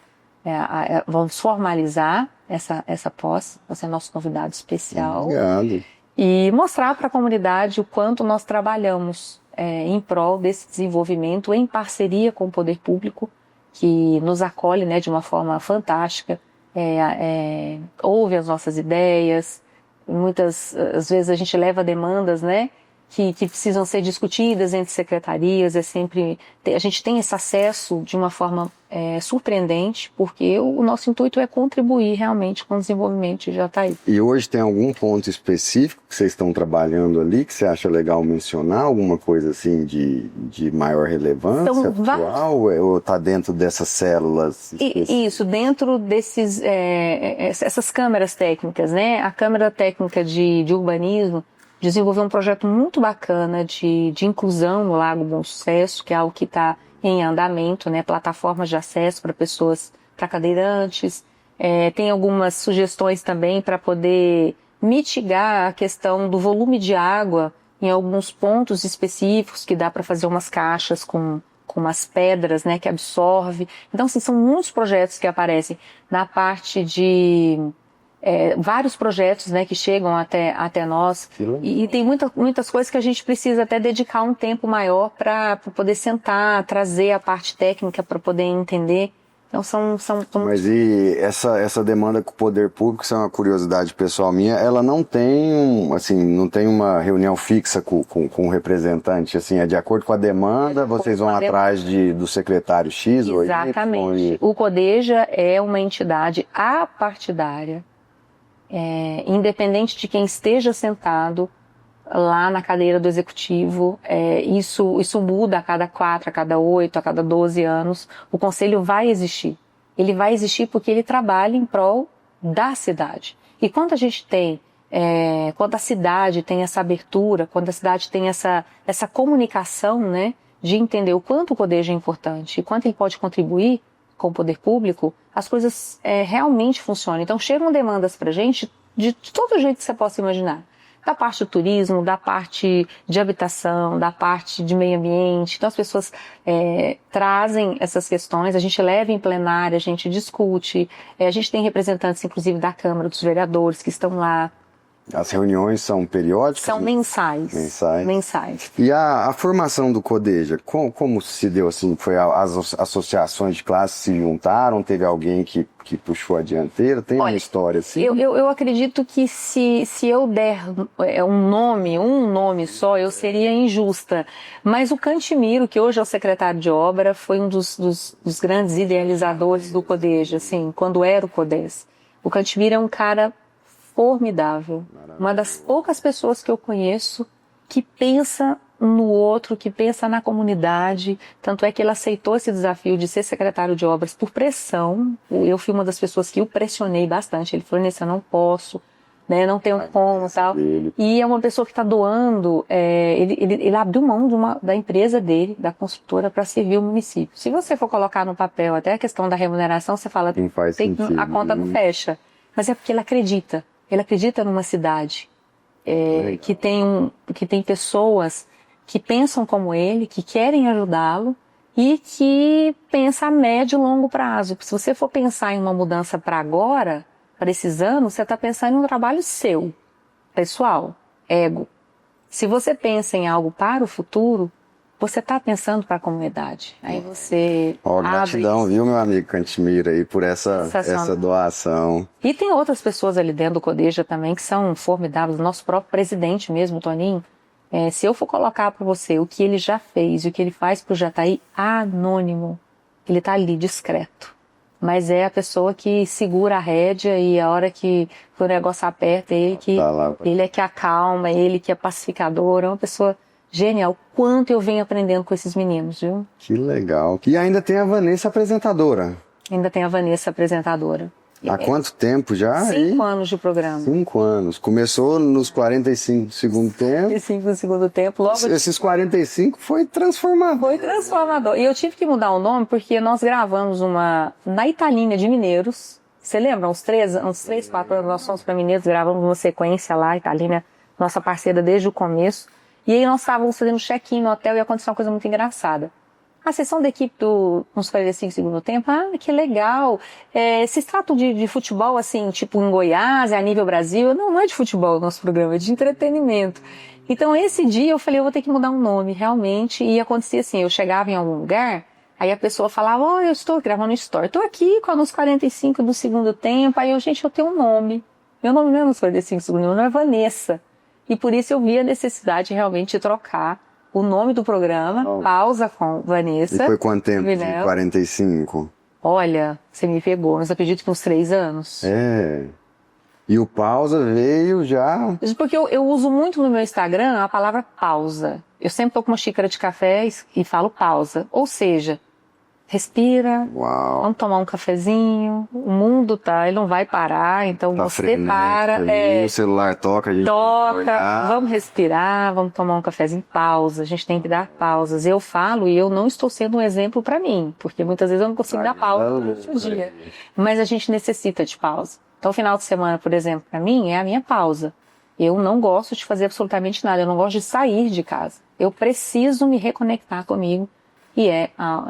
Vamos formalizar essa posse, você é nosso convidado especial. Obrigado. E mostrar para a comunidade o quanto nós trabalhamos em prol desse desenvolvimento em parceria com o poder público, que nos acolhe, né, de uma forma fantástica, ouve as nossas ideias, muitas às vezes a gente leva demandas, né, que precisam ser discutidas entre secretarias, a gente tem esse acesso de uma forma surpreendente, porque o nosso intuito é contribuir realmente com o desenvolvimento de Jataí. E hoje tem algum ponto específico que vocês estão trabalhando ali, que você acha legal mencionar, alguma coisa assim de maior relevância atual, ou está dentro dessas células? Isso, dentro desses, essas câmeras técnicas, né? A Câmara Técnica de Urbanismo desenvolveu um projeto muito bacana de inclusão no Lago Bom Sucesso, que é algo que está em andamento, né? Plataformas de acesso para pessoas, para cadeirantes. Tem algumas sugestões também para poder mitigar a questão do volume de água em alguns pontos específicos, que dá para fazer umas caixas com umas pedras, né, que absorve. Então, assim, são muitos projetos que aparecem na parte de vários projetos, né, que chegam até nós, e tem muitas coisas que a gente precisa até dedicar um tempo maior para poder sentar, trazer a parte técnica para poder entender. Então Mas e essa demanda com o poder público, isso é uma curiosidade pessoal minha, ela não tem uma reunião fixa com o representante, assim, é de acordo com a demanda, vocês vão atrás do secretário X ou Y? Exatamente. O CODEJA é uma entidade apartidária, independente de quem esteja sentado lá na cadeira do executivo, isso muda a cada 4, a cada 8, a cada 12 anos. O conselho vai existir. Ele vai existir porque ele trabalha em prol da cidade. E quando a gente tem, quando a cidade tem essa abertura, quando a cidade tem essa comunicação, né, de entender o quanto o CODEJA é importante e quanto ele pode contribuir com o poder público, as coisas realmente funcionam. Então chegam demandas pra gente de todo jeito que você possa imaginar. da parte do turismo, da parte de habitação, da parte de meio ambiente. Então as pessoas trazem essas questões, a gente leva em plenária, a gente discute, a gente tem representantes inclusive da Câmara dos Vereadores que estão lá. As reuniões são periódicas? São mensais. Mensais. E a formação do CODEJA, como se deu assim? Foi as associações de classe se juntaram? Teve alguém que puxou a dianteira? Tem uma história assim? Eu acredito que se eu der um nome só, eu seria injusta. Mas o Cantimiro, que hoje é o secretário de obra, foi um dos grandes idealizadores do CODEJA, assim, quando era o CODES. O Cantimiro é um cara formidável. Uma das poucas pessoas que eu conheço que pensa no outro, que pensa na comunidade. Tanto é que ele aceitou esse desafio de ser secretário de obras por pressão. Eu fui uma das pessoas que o pressionei bastante. Ele falou, Nessa, eu não posso, né, não tenho como, tal. E é uma pessoa que está doando, ele abriu mão da empresa dele, da construtora, para servir o município. Se você for colocar no papel até a questão da remuneração, você fala, a conta não fecha. Mas é porque ele acredita. Ele acredita numa cidade que tem pessoas que pensam como ele, que querem ajudá-lo e que pensa a médio e longo prazo. Se você for pensar em uma mudança para agora, para esses anos, você está pensando em um trabalho seu, pessoal, ego. Se você pensa em algo para o futuro, você está pensando para a comunidade. Aí você gratidão, viu, meu amigo Cantimiro, aí, por essa doação. E tem outras pessoas ali dentro do CODEJA também que são formidáveis. O nosso próprio presidente mesmo, Toninho. Se eu for colocar para você o que ele já fez e o que ele faz para o Jataí, anônimo, ele está ali, discreto. Mas é a pessoa que segura a rédea e a hora que o negócio aperta, ele é que acalma, ele que é pacificador, é uma pessoa genial. Quanto eu venho aprendendo com esses meninos, viu? Que legal. E ainda tem a Vanessa apresentadora. Ainda tem a Vanessa apresentadora. Há quanto tempo já? 5 anos de programa. 5 anos. Começou nos 45 do segundo tempo. 45 do segundo tempo. Logo esses 45 foi transformador. Foi transformador. E eu tive que mudar o nome porque nós gravamos na Italínia de Mineiros. Você lembra? Uns 3, 4 anos nós fomos para Mineiros, gravamos uma sequência lá, Italínia, nossa parceira desde o começo. E aí nós estávamos fazendo check-in no hotel e aconteceu uma coisa muito engraçada. A sessão da equipe nos 45 segundo tempo, que legal. Se trata de futebol, assim, tipo em Goiás, a nível Brasil. Não é de futebol o nosso programa, é de entretenimento. Então esse dia eu falei, eu vou ter que mudar um nome, realmente. E acontecia assim, eu chegava em algum lugar, aí a pessoa falava, eu estou gravando story, estou aqui nos 45 do segundo tempo. Aí eu tenho um nome. Meu nome não é nos 45 segundos, meu nome é Vanessa. E por isso eu vi a necessidade realmente de trocar o nome do programa, Pausa com Vanessa. E foi quanto tempo de 45? Olha, você me pegou, mas eu acredito que uns 3 anos. E o Pausa veio já... Porque eu uso muito no meu Instagram a palavra pausa. Eu sempre tô com uma xícara de café e falo pausa. Ou seja, respira, vamos tomar um cafezinho, o mundo ele não vai parar, então você para. O celular toca, a gente vamos respirar, vamos tomar um cafezinho, pausa, a gente tem que dar pausas. Eu falo e eu não estou sendo um exemplo para mim, porque muitas vezes eu não consigo dar pausa durante o dia, mas a gente necessita de pausa. Então o final de semana, por exemplo, para mim é a minha pausa. Eu não gosto de fazer absolutamente nada, eu não gosto de sair de casa. Eu preciso me reconectar comigo. E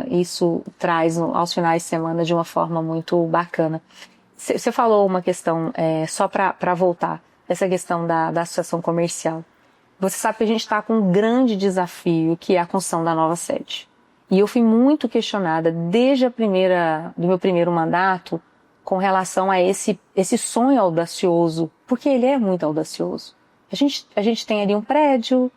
isso traz aos finais de semana de uma forma muito bacana. Você falou uma questão, só para voltar, essa questão da associação comercial. Você sabe que a gente está com um grande desafio, que é a construção da nova sede. E eu fui muito questionada desde do meu primeiro mandato com relação a esse sonho audacioso, porque ele é muito audacioso. A gente tem ali um prédio,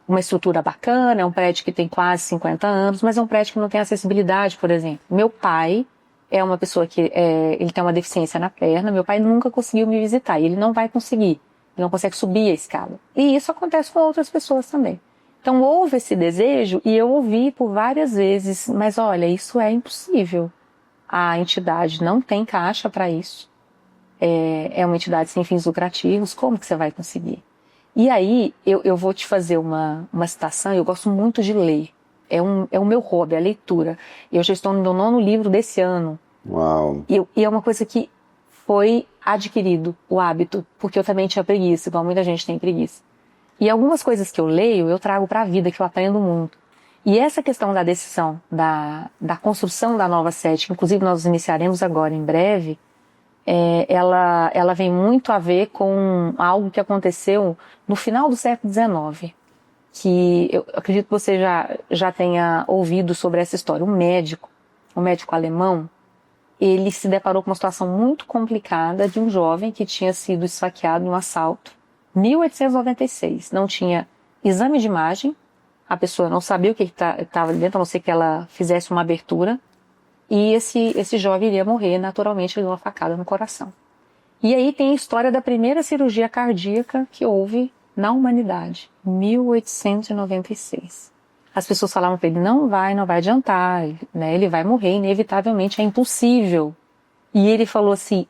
uma estrutura bacana, é um prédio que tem quase 50 anos, mas é um prédio que não tem acessibilidade, por exemplo. Meu pai é uma pessoa que ele tem uma deficiência na perna, meu pai nunca conseguiu me visitar, e ele não vai conseguir, ele não consegue subir a escada. E isso acontece com outras pessoas também. Então houve esse desejo, e eu ouvi por várias vezes, mas olha, isso é impossível. A entidade não tem caixa para isso. É uma entidade sem fins lucrativos, como que você vai conseguir? E aí, eu vou te fazer uma citação, eu gosto muito de ler. É o meu hobby, a leitura. Eu já estou no meu 9º livro desse ano. Uau! E é uma coisa que foi adquirido o hábito, porque eu também tinha preguiça, igual muita gente tem preguiça. E algumas coisas que eu leio, eu trago para a vida, que eu aprendo muito. E essa questão da decisão, da construção da nova sede, que inclusive nós iniciaremos agora em breve, ela vem muito a ver com algo que aconteceu no final do século XIX, que eu acredito que você já tenha ouvido sobre essa história. Um médico alemão, ele se deparou com uma situação muito complicada de um jovem que tinha sido esfaqueado em um assalto, 1896. Não tinha exame de imagem, a pessoa não sabia o que estava dentro, a não ser que ela fizesse uma abertura, e esse jovem iria morrer naturalmente de uma facada no coração. E aí tem a história da primeira cirurgia cardíaca que houve na humanidade, 1896. As pessoas falavam para ele, não vai adiantar, né? Ele vai morrer inevitavelmente, é impossível. E ele falou assim,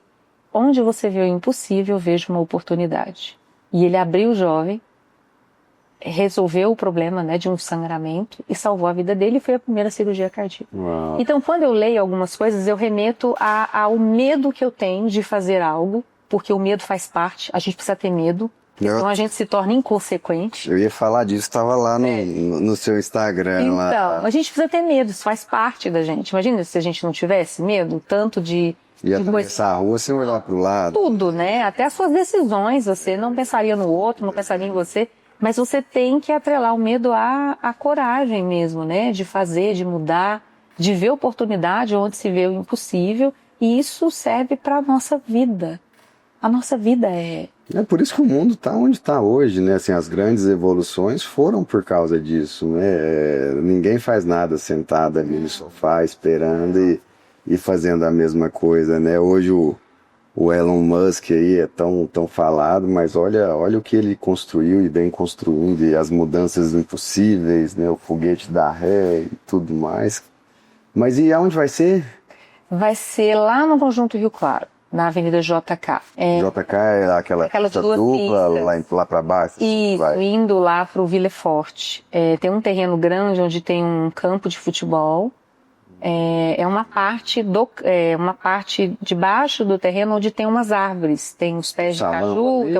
onde você vê o impossível, eu vejo uma oportunidade. E ele abriu o jovem, resolveu o problema, né, de um sangramento e salvou a vida dele, e foi a primeira cirurgia cardíaca. Uau. Então, quando eu leio algumas coisas, eu remeto ao medo que eu tenho de fazer algo, porque o medo faz parte, a gente precisa ter medo. Então a gente se torna inconsequente. Eu ia falar disso, estava lá no seu Instagram. Então, lá. a gente precisa ter medo, isso faz parte da gente. Imagina se a gente não tivesse medo, tanto de atravessar a rua sem olhar para o lado. Tudo, né? Até as suas decisões, você não pensaria no outro, não pensaria em você, mas você tem que atrelar o medo à coragem mesmo, né? De fazer, de mudar, de ver oportunidade onde se vê o impossível, e isso serve para a nossa vida. A nossa vida é por isso que o mundo está onde está hoje, né? Assim, as grandes evoluções foram por causa disso, né? Ninguém faz nada sentado ali no sofá esperando e fazendo a mesma coisa, né? Hoje o Elon Musk aí é tão falado, mas olha o que ele construiu e vem construindo, e as mudanças impossíveis, né? O foguete da ré e tudo mais. Mas e aonde vai ser? Vai ser lá no Conjunto Rio Claro, na Avenida JK. JK é aquela dupla lá para baixo? Isso, indo lá para o Vila Forte. Tem um terreno grande onde tem um campo de futebol. Uma parte debaixo do terreno onde tem umas árvores, tem os pés de caju. Ali,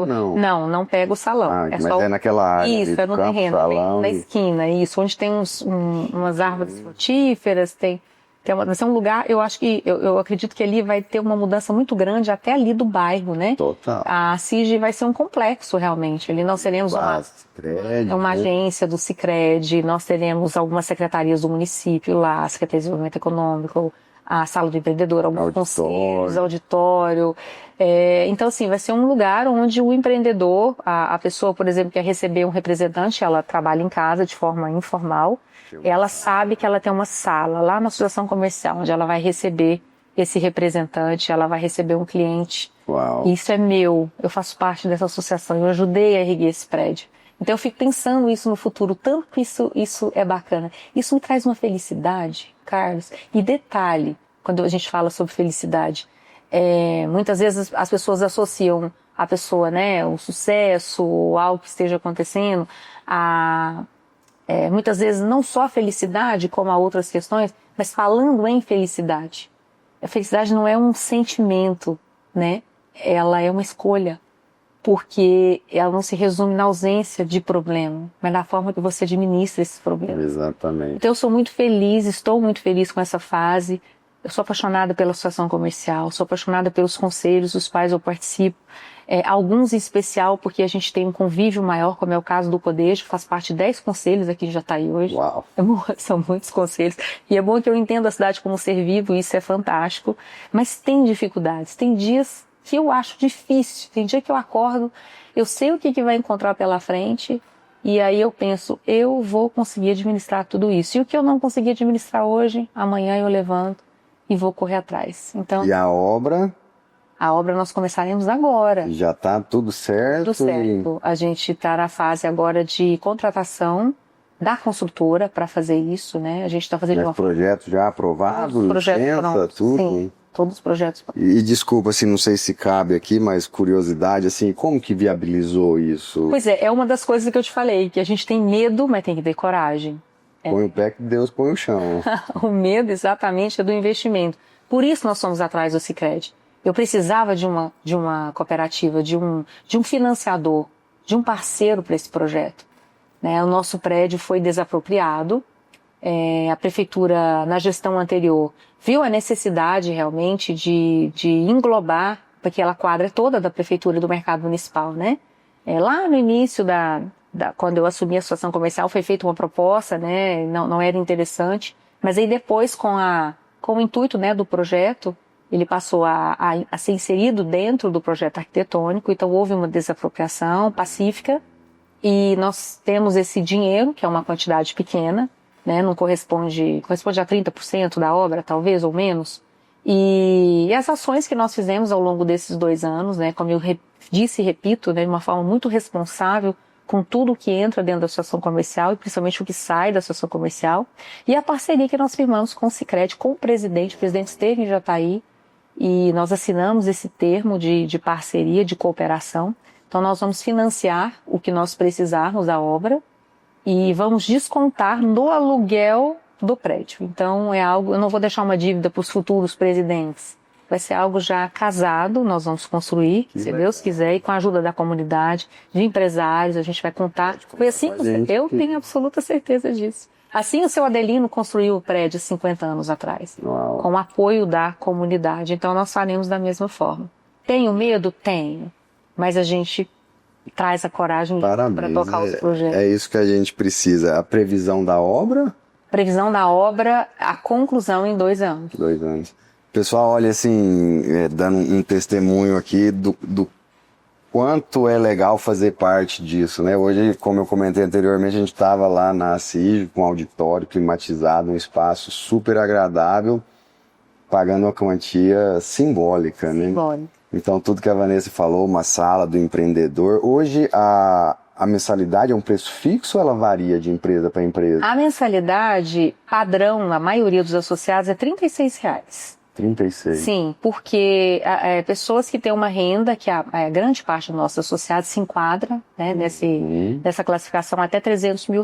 não pega o salão. Mas é naquela área. Isso, é no campo, terreno, salão, na esquina, isso, onde tem umas árvores frutíferas, vai ser um lugar, eu acredito que ali vai ter uma mudança muito grande até ali do bairro, né? Total. A CIG vai ser um complexo realmente, ali nós teremos uma agência do Sicredi, nós teremos algumas secretarias do município lá, a Secretaria de Desenvolvimento Econômico, a Sala do Empreendedor, alguns conselhos, auditório. Então, assim, vai ser um lugar onde o empreendedor, a pessoa, por exemplo, quer receber um representante, ela trabalha em casa de forma informal, ela sabe que ela tem uma sala lá na associação comercial, onde ela vai receber esse representante, ela vai receber um cliente. Uau. Isso é meu, eu faço parte dessa associação, eu ajudei a erguer esse prédio. Então eu fico pensando isso no futuro, tanto que isso é bacana. Isso me traz uma felicidade, Carlos. E detalhe, quando a gente fala sobre felicidade, muitas vezes as pessoas associam a pessoa, né, o sucesso, ou algo que esteja acontecendo, muitas vezes não só a felicidade, como a outras questões, mas falando em felicidade. A felicidade não é um sentimento, né? Ela é uma escolha, porque ela não se resume na ausência de problema, mas na forma que você administra esses problemas. Exatamente. Então eu sou muito feliz, estou muito feliz com essa fase. Eu sou apaixonada pela associação comercial, sou apaixonada pelos conselhos dos quais eu participo. Alguns em especial porque a gente tem um convívio maior, como é o caso do Codejo, faz parte de 10 conselhos aqui em Jataí hoje. Uau. São muitos conselhos. E é bom que eu entendo a cidade como um ser vivo, isso é fantástico. Mas tem dificuldades, tem dias que eu acho difícil. Tem dia que eu acordo, eu sei o que vai encontrar pela frente, e aí eu penso, eu vou conseguir administrar tudo isso. E o que eu não consegui administrar hoje, amanhã eu levanto e vou correr atrás. Então, e a obra? A obra nós começaremos agora. Já está tudo certo? Tudo certo. A gente está na fase agora de contratação da construtora para fazer isso, né? A gente está fazendo os projetos já aprovados, licença, tudo? Sim, todos os projetos. E desculpa, assim, não sei se cabe aqui, mas curiosidade, assim, como que viabilizou isso? Pois é uma das coisas que eu te falei, que a gente tem medo, mas tem que ter coragem. Põe o pé que Deus põe o chão. O medo, exatamente, é do investimento. Por isso nós somos atrás do Sicredi. Eu precisava de uma cooperativa, de um financiador, de um parceiro para esse projeto, né? O nosso prédio foi desapropriado. A prefeitura, na gestão anterior, viu a necessidade realmente de englobar, porque aquela quadra é toda da prefeitura e do mercado municipal, né? Lá no início quando eu assumi a associação comercial, foi feita uma proposta, né? Não era interessante, mas aí depois, com o intuito, né, do projeto, ele passou a ser inserido dentro do projeto arquitetônico, então houve uma desapropriação pacífica e nós temos esse dinheiro, que é uma quantidade pequena, né, não corresponde a 30% da obra, talvez, ou menos, e as ações que nós fizemos ao longo desses 2 anos, né, como eu disse e repito, né, de uma forma muito responsável, com tudo que entra dentro da associação comercial e principalmente o que sai da associação comercial, e a parceria que nós firmamos com o Sicredi, com o presidente esteve em Jataí, e nós assinamos esse termo de parceria, de cooperação. Então nós vamos financiar o que nós precisarmos da obra e vamos descontar no aluguel do prédio. Então é algo, eu não vou deixar uma dívida para os futuros presidentes. Vai ser algo já casado, nós vamos construir, se Deus quiser, e com a ajuda da comunidade, de empresários, a gente vai contar. Foi assim, eu tenho absoluta certeza disso. Assim o seu Adelino construiu o prédio 50 anos atrás, Uau. com o apoio da comunidade. Então nós faremos da mesma forma. Tenho medo? Tenho. Mas a gente traz a coragem para tocar os projetos. É isso que a gente precisa. A previsão da obra? Previsão da obra, a conclusão em 2 anos. 2 anos. Pessoal, olha assim, dando um testemunho aqui do quanto é legal fazer parte disso, né? Hoje, como eu comentei anteriormente, a gente estava lá na CIG com um auditório climatizado, um espaço super agradável, pagando uma quantia simbólica, né? Simbólica. Então, tudo que a Vanessa falou, uma sala do empreendedor. Hoje, a mensalidade é um preço fixo ou ela varia de empresa para empresa? A mensalidade padrão, na maioria dos associados, é R$36. 36. Sim, porque pessoas que têm uma renda, que a grande parte dos nossos associados se enquadra, né, nessa classificação até R$300 mil,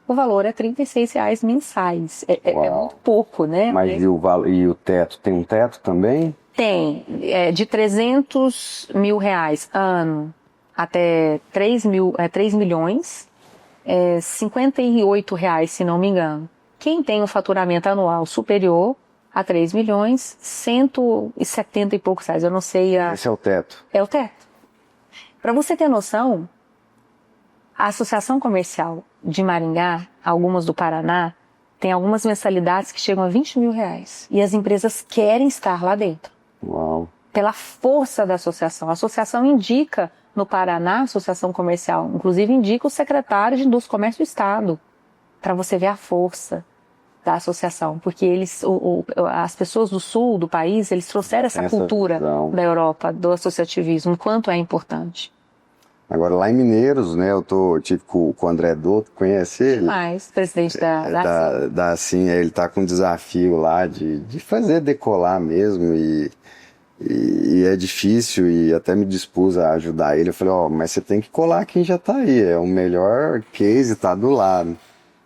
o valor é R$36 mensais. É muito pouco, né? Mas e o teto? Tem um teto também? Tem, de R$300 mil ano até 3 milhões, R$58, se não me engano. Quem tem um faturamento anual superior a 3 milhões, 170 e poucos reais, eu não sei Esse é o teto? É o teto. Para você ter noção, a Associação Comercial de Maringá, algumas do Paraná, tem algumas mensalidades que chegam a R$20 mil. E as empresas querem estar lá dentro. Uau. Pela força da associação. A associação indica, no Paraná, a Associação Comercial, inclusive indica o secretário de Indústria e Comércio do Estado, para você ver a força da associação, porque as pessoas do sul do país, eles trouxeram essa cultura da Europa, do associativismo, o quanto é importante. Agora, lá em Mineiros, né, eu tive com o André Dotto, conhece ele? Mas, presidente da ACIM, ele está com um desafio lá de fazer decolar mesmo, e é difícil, e até me dispus a ajudar ele. Eu falei, mas você tem que colar quem já está aí, é o melhor case, está do lado.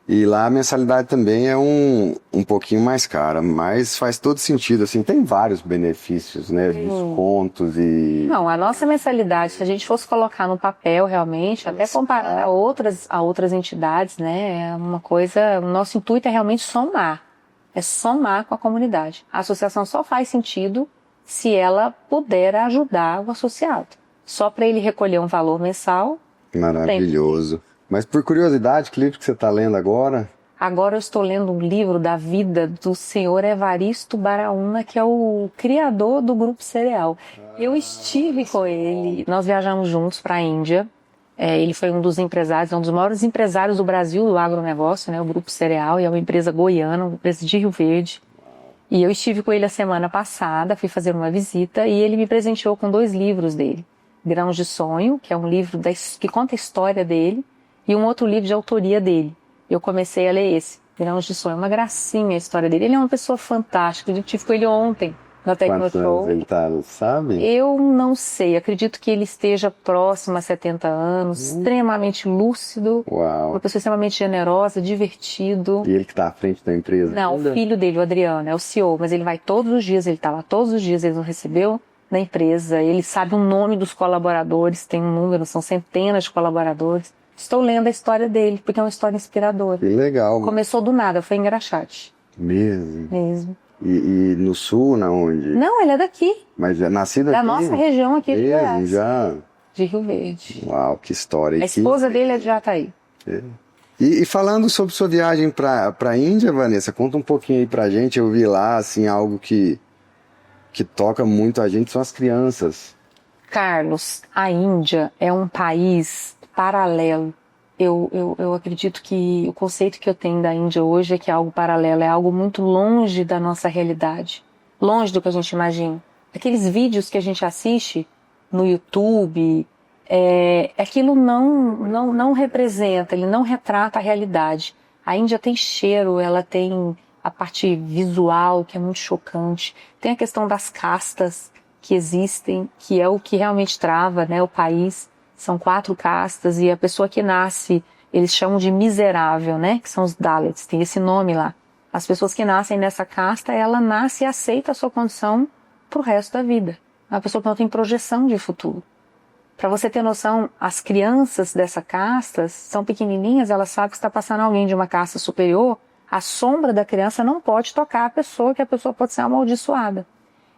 E lá a mensalidade também é um pouquinho mais cara, mas faz todo sentido, assim, tem vários benefícios, né, descontos e... Não, a nossa mensalidade, se a gente fosse colocar no papel realmente, até comparar a outras entidades, né, é uma coisa, o nosso intuito é realmente somar com a comunidade. A associação só faz sentido se ela puder ajudar o associado. Só para ele recolher um valor mensal. Maravilhoso. Mas por curiosidade, que livro que você está lendo agora? Agora eu estou lendo um livro da vida do senhor Evaristo Baraúna, que é o criador do Grupo Cereal. Eu estive com ele, nós viajamos juntos para a Índia. Ele foi um dos empresários, um dos maiores empresários do Brasil do agronegócio, né, o Grupo Cereal, e é uma empresa goiana, uma empresa de Rio Verde. E eu estive com ele a semana passada, fui fazer uma visita, e ele me presenteou com 2 livros dele. Grãos de Sonho, que é um livro que conta a história dele, e um outro livro de autoria dele. Eu comecei a ler esse, Grãos de Sonho. É uma gracinha a história dele. Ele é uma pessoa fantástica. Eu tive com ele ontem na Tecnoshow. Quantos anos ele tá, sabe? Eu não sei. Acredito que ele esteja próximo a 70 anos, extremamente lúcido. Uau. Uma pessoa extremamente generosa, divertido. E ele que está à frente da empresa? Não, o filho dele, o Adriano, é o CEO, mas ele vai todos os dias, ele está lá todos os dias, ele nos recebeu na empresa, ele sabe o nome dos colaboradores, tem um número, são centenas de colaboradores. Estou lendo a história dele, porque é uma história inspiradora. Que legal. Começou do nada, foi em Engraxate. Mesmo? Mesmo. E no sul, na onde? Não, ele é daqui. Mas é nascido aqui? Da nossa região aqui de Goiás. Já? De Rio Verde. Uau, que história. A esposa dele é de Jataí. E falando sobre sua viagem para a Índia, Vanessa, conta um pouquinho aí pra gente. Eu vi lá, assim, algo que toca muito a gente, são as crianças. Carlos, a Índia é um país paralelo. Eu acredito que o conceito que eu tenho da Índia hoje é que é algo paralelo, é algo muito longe da nossa realidade, longe do que a gente imagina. Aqueles vídeos que a gente assiste no YouTube, aquilo não representa, ele não retrata a realidade. A Índia tem cheiro, ela tem a parte visual, que é muito chocante. Tem a questão das castas que existem, que é o que realmente trava, né, o país. São 4 castas e a pessoa que nasce, eles chamam de miserável, né, que são os Dalits, tem esse nome lá. As pessoas que nascem nessa casta, ela nasce e aceita a sua condição pro resto da vida. É uma pessoa que não tem projeção de futuro. Para você ter noção, as crianças dessa casta são pequenininhas, elas sabem que está passando alguém de uma casta superior, a sombra da criança não pode tocar a pessoa, que a pessoa pode ser amaldiçoada.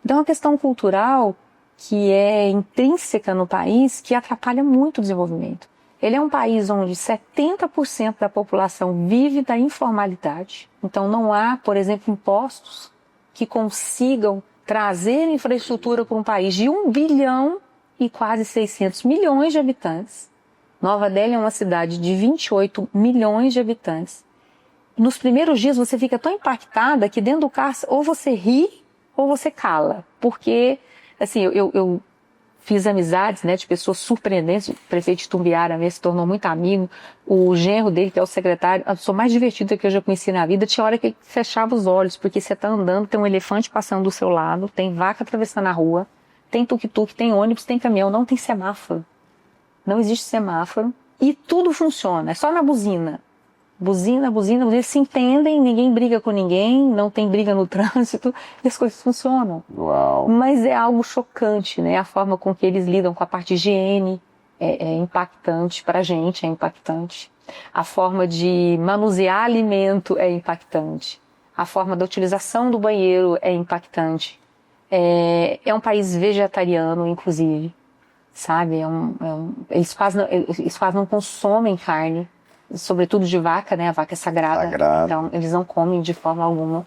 Então é uma questão cultural que é intrínseca no país, que atrapalha muito o desenvolvimento. Ele é um país onde 70% da população vive da informalidade. Então não há, por exemplo, impostos que consigam trazer infraestrutura para um país de 1 bilhão e quase 600 milhões de habitantes. Nova Delhi é uma cidade de 28 milhões de habitantes. Nos primeiros dias você fica tão impactada que dentro do carro ou você ri ou você cala. Porque, assim, eu fiz amizades, né, de pessoas surpreendentes. O prefeito de Tumbiara mesmo se tornou muito amigo. O genro dele, que é o secretário, a pessoa mais divertida que eu já conheci na vida, tinha hora que ele fechava os olhos, porque você tá andando, tem um elefante passando do seu lado, tem vaca atravessando a rua, tem tuk-tuk, tem ônibus, tem caminhão, não tem semáforo. Não existe semáforo. E tudo funciona, é só na buzina. Buzina, eles se entendem, ninguém briga com ninguém, não tem briga no trânsito, e as coisas funcionam. Uau. Mas é algo chocante, né? A forma com que eles lidam com a parte de higiene é impactante pra gente, é impactante. A forma de manusear alimento é impactante. A forma da utilização do banheiro é impactante. É um país vegetariano, inclusive, sabe? Eles quase não consomem carne, sobretudo de vaca, né? A vaca é sagrada. Então eles não comem de forma alguma.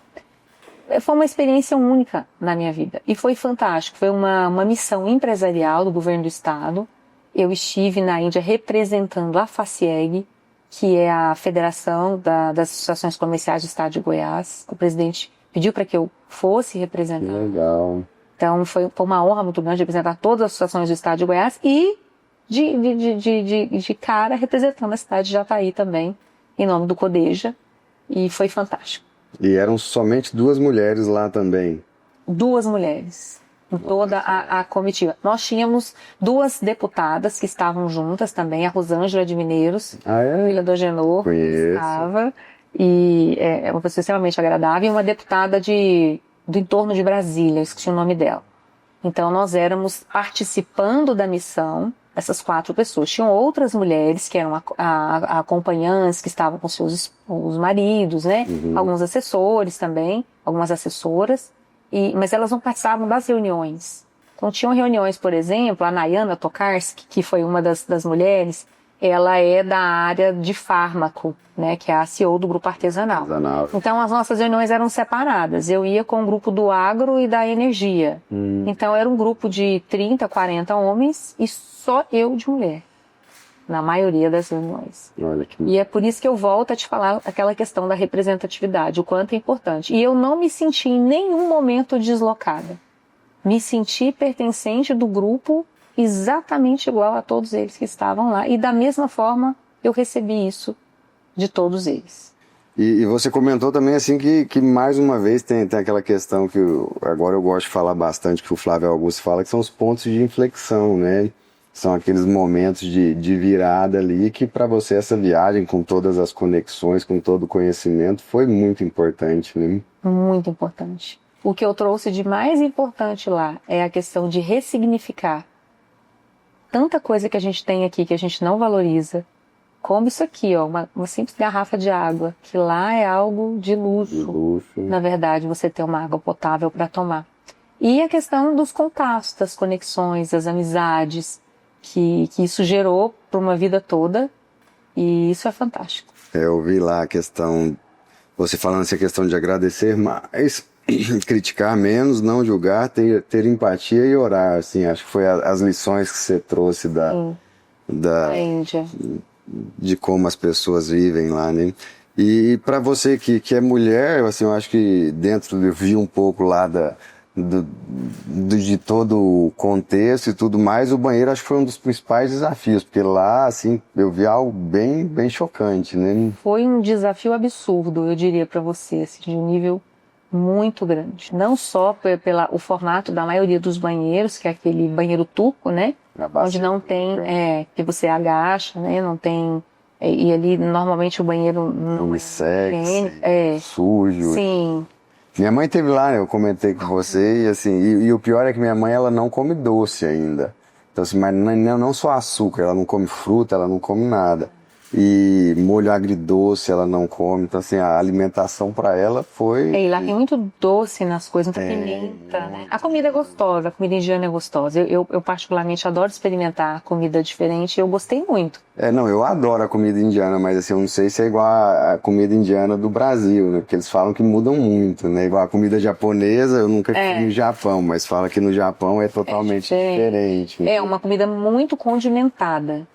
Foi uma experiência única na minha vida e foi fantástico. Foi uma missão empresarial do governo do estado. Eu estive na Índia representando a FACIEG, que é a Federação das Associações Comerciais do Estado de Goiás. O presidente pediu para que eu fosse representar. Legal. Então foi uma honra muito grande representar todas as associações do Estado de Goiás e de cara representando a cidade de Jataí também, em nome do CODEJA, e foi fantástico. E eram somente 2 mulheres lá também? 2 mulheres, em toda a comitiva. Nós tínhamos 2 deputadas que estavam juntas também, a Rosângela de Mineiros, filha do Agenor, estava, e é uma pessoa extremamente agradável, e uma deputada do entorno de Brasília, eu esqueci o nome dela. Então nós éramos participando da missão, essas 4 pessoas. Tinham outras mulheres que eram acompanhantes, que estavam com os maridos, né? Uhum. Alguns assessores também, algumas assessoras, mas elas não participavam das reuniões. Então tinham reuniões, por exemplo, a Nayana Tokarski, que foi uma das mulheres, ela é da área de fármaco, né, que é a CEO do grupo artesanal. Então as nossas reuniões eram separadas. Eu ia com o grupo do agro e da energia. Então era um grupo de 30, 40 homens e só eu de mulher, na maioria das reuniões. E é por isso que eu volto a te falar aquela questão da representatividade, o quanto é importante. E eu não me senti em nenhum momento deslocada. Me senti pertencente do grupo exatamente igual a todos eles que estavam lá. E da mesma forma eu recebi isso de todos eles. E você comentou também assim que mais uma vez tem aquela questão que agora eu gosto de falar bastante, que o Flávio Augusto fala, que são os pontos de inflexão, né? São aqueles momentos de virada ali que para você essa viagem com todas as conexões, com todo o conhecimento, foi muito importante, né? Muito importante. o que eu trouxe de mais importante lá é a questão de ressignificar tanta coisa que a gente tem aqui que a gente não valoriza, como isso aqui, ó, uma simples garrafa de água, que lá é algo de luxo. Na verdade, você ter uma água potável para tomar. E a questão dos contatos, das conexões, das amizades, que isso gerou para uma vida toda, e isso é fantástico. Eu vi lá a questão, você falando essa questão de agradecer mais, criticar menos, não julgar, ter empatia e orar, assim, acho que foi as lições que você trouxe Da Índia. De como as pessoas vivem lá, né? E para você que é mulher, assim, eu acho que dentro eu vi um pouco lá de todo o contexto e tudo mais, o banheiro acho que foi um dos principais desafios, porque lá, assim, eu vi algo bem, bem chocante, né? Foi um desafio absurdo, eu diria para você, assim, de um nível muito grande. Não só pelo formato da maioria dos banheiros, que é aquele banheiro turco, né? Onde não tem, que você agacha, né? Não tem, e ali normalmente o banheiro não é sexy, sujo. Sim. Minha mãe teve lá, né? Eu comentei com você, e assim, e o pior é que minha mãe, ela não come doce ainda. Então assim, mas não só açúcar, ela não come fruta, ela não come nada. E molho agridoce ela não come, então assim, a alimentação para ela foi... E lá tem muito doce nas coisas, muita pimenta, né? A comida é gostosa, a comida indiana é gostosa. Eu particularmente adoro experimentar comida diferente e eu gostei muito. Não, eu adoro a comida indiana, mas assim, eu não sei se é igual a comida indiana do Brasil, né? Porque eles falam que mudam muito, né? Igual a comida japonesa, eu nunca fui no Japão, mas fala que no Japão é totalmente diferente. É uma comida muito condimentada.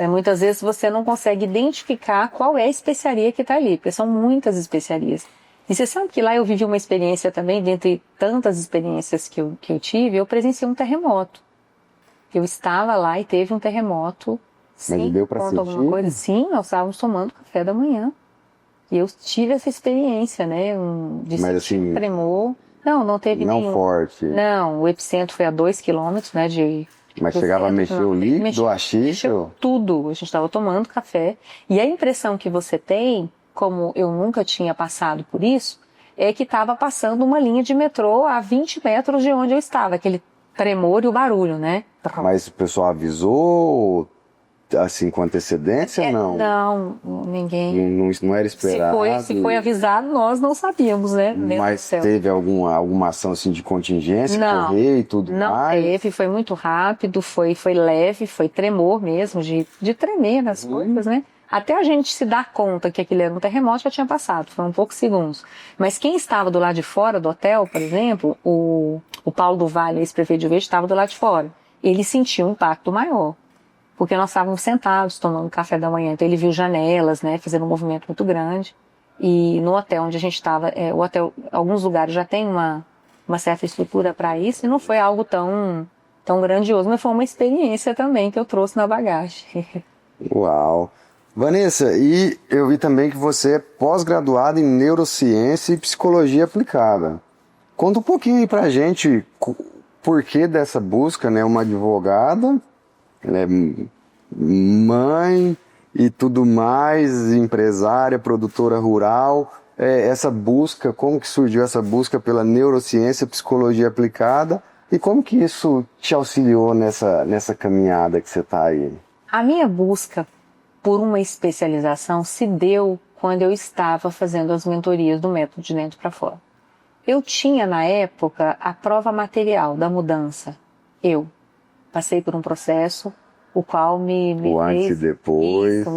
Muitas vezes você não consegue identificar qual é a especiaria que está ali, porque são muitas especiarias. E você sabe que lá eu vivi uma experiência também, dentre tantas experiências que eu tive, eu presenciei um terremoto. Eu estava lá e teve um terremoto. Mas deu para sentir? Alguma coisa. Sim, nós estávamos tomando café da manhã. E eu tive essa experiência, né? De sentir um tremor. Não teve nenhum. Não forte? Não, o epicentro foi a 2 quilômetros, né? Mas chegava a mexer o líquido, a xixo? Tudo. A gente estava tomando café. E a impressão que você tem, como eu nunca tinha passado por isso, é que estava passando uma linha de metrô a 20 metros de onde eu estava. Aquele tremor e o barulho, né? Mas o pessoal avisou, assim, com antecedência, não? Não, ninguém. Não era esperado? Se foi avisado, nós não sabíamos, né? Mas teve alguma ação, assim, de contingência, correr e tudo mais? Não teve, foi muito rápido, foi leve, foi tremor mesmo, de tremer nas coisas, né? Até a gente se dar conta que aquilo era um terremoto já tinha passado, foram poucos segundos. Mas quem estava do lado de fora do hotel, por exemplo, o Paulo do Vale, ex-prefeito de Verde, estava do lado de fora. Ele sentiu um impacto maior, porque nós estávamos sentados tomando café da manhã, então ele viu janelas, né, fazendo um movimento muito grande. E no hotel onde a gente estava, o hotel, alguns lugares já tem uma certa estrutura para isso, e não foi algo tão grandioso, mas foi uma experiência também que eu trouxe na bagagem. Uau! Vanessa, e eu vi também que você é pós-graduada em neurociência e psicologia aplicada. Conta um pouquinho aí pra gente por que dessa busca, né? Uma advogada, né? Mãe e tudo mais, empresária, produtora rural. Essa busca, como que surgiu essa busca pela neurociência e psicologia aplicada e como que isso te auxiliou nessa caminhada que você está aí? A minha busca por uma especialização se deu quando eu estava fazendo as mentorias do método de dentro para fora. Eu tinha, na época, a prova material da mudança. Eu passei por um processo, o qual me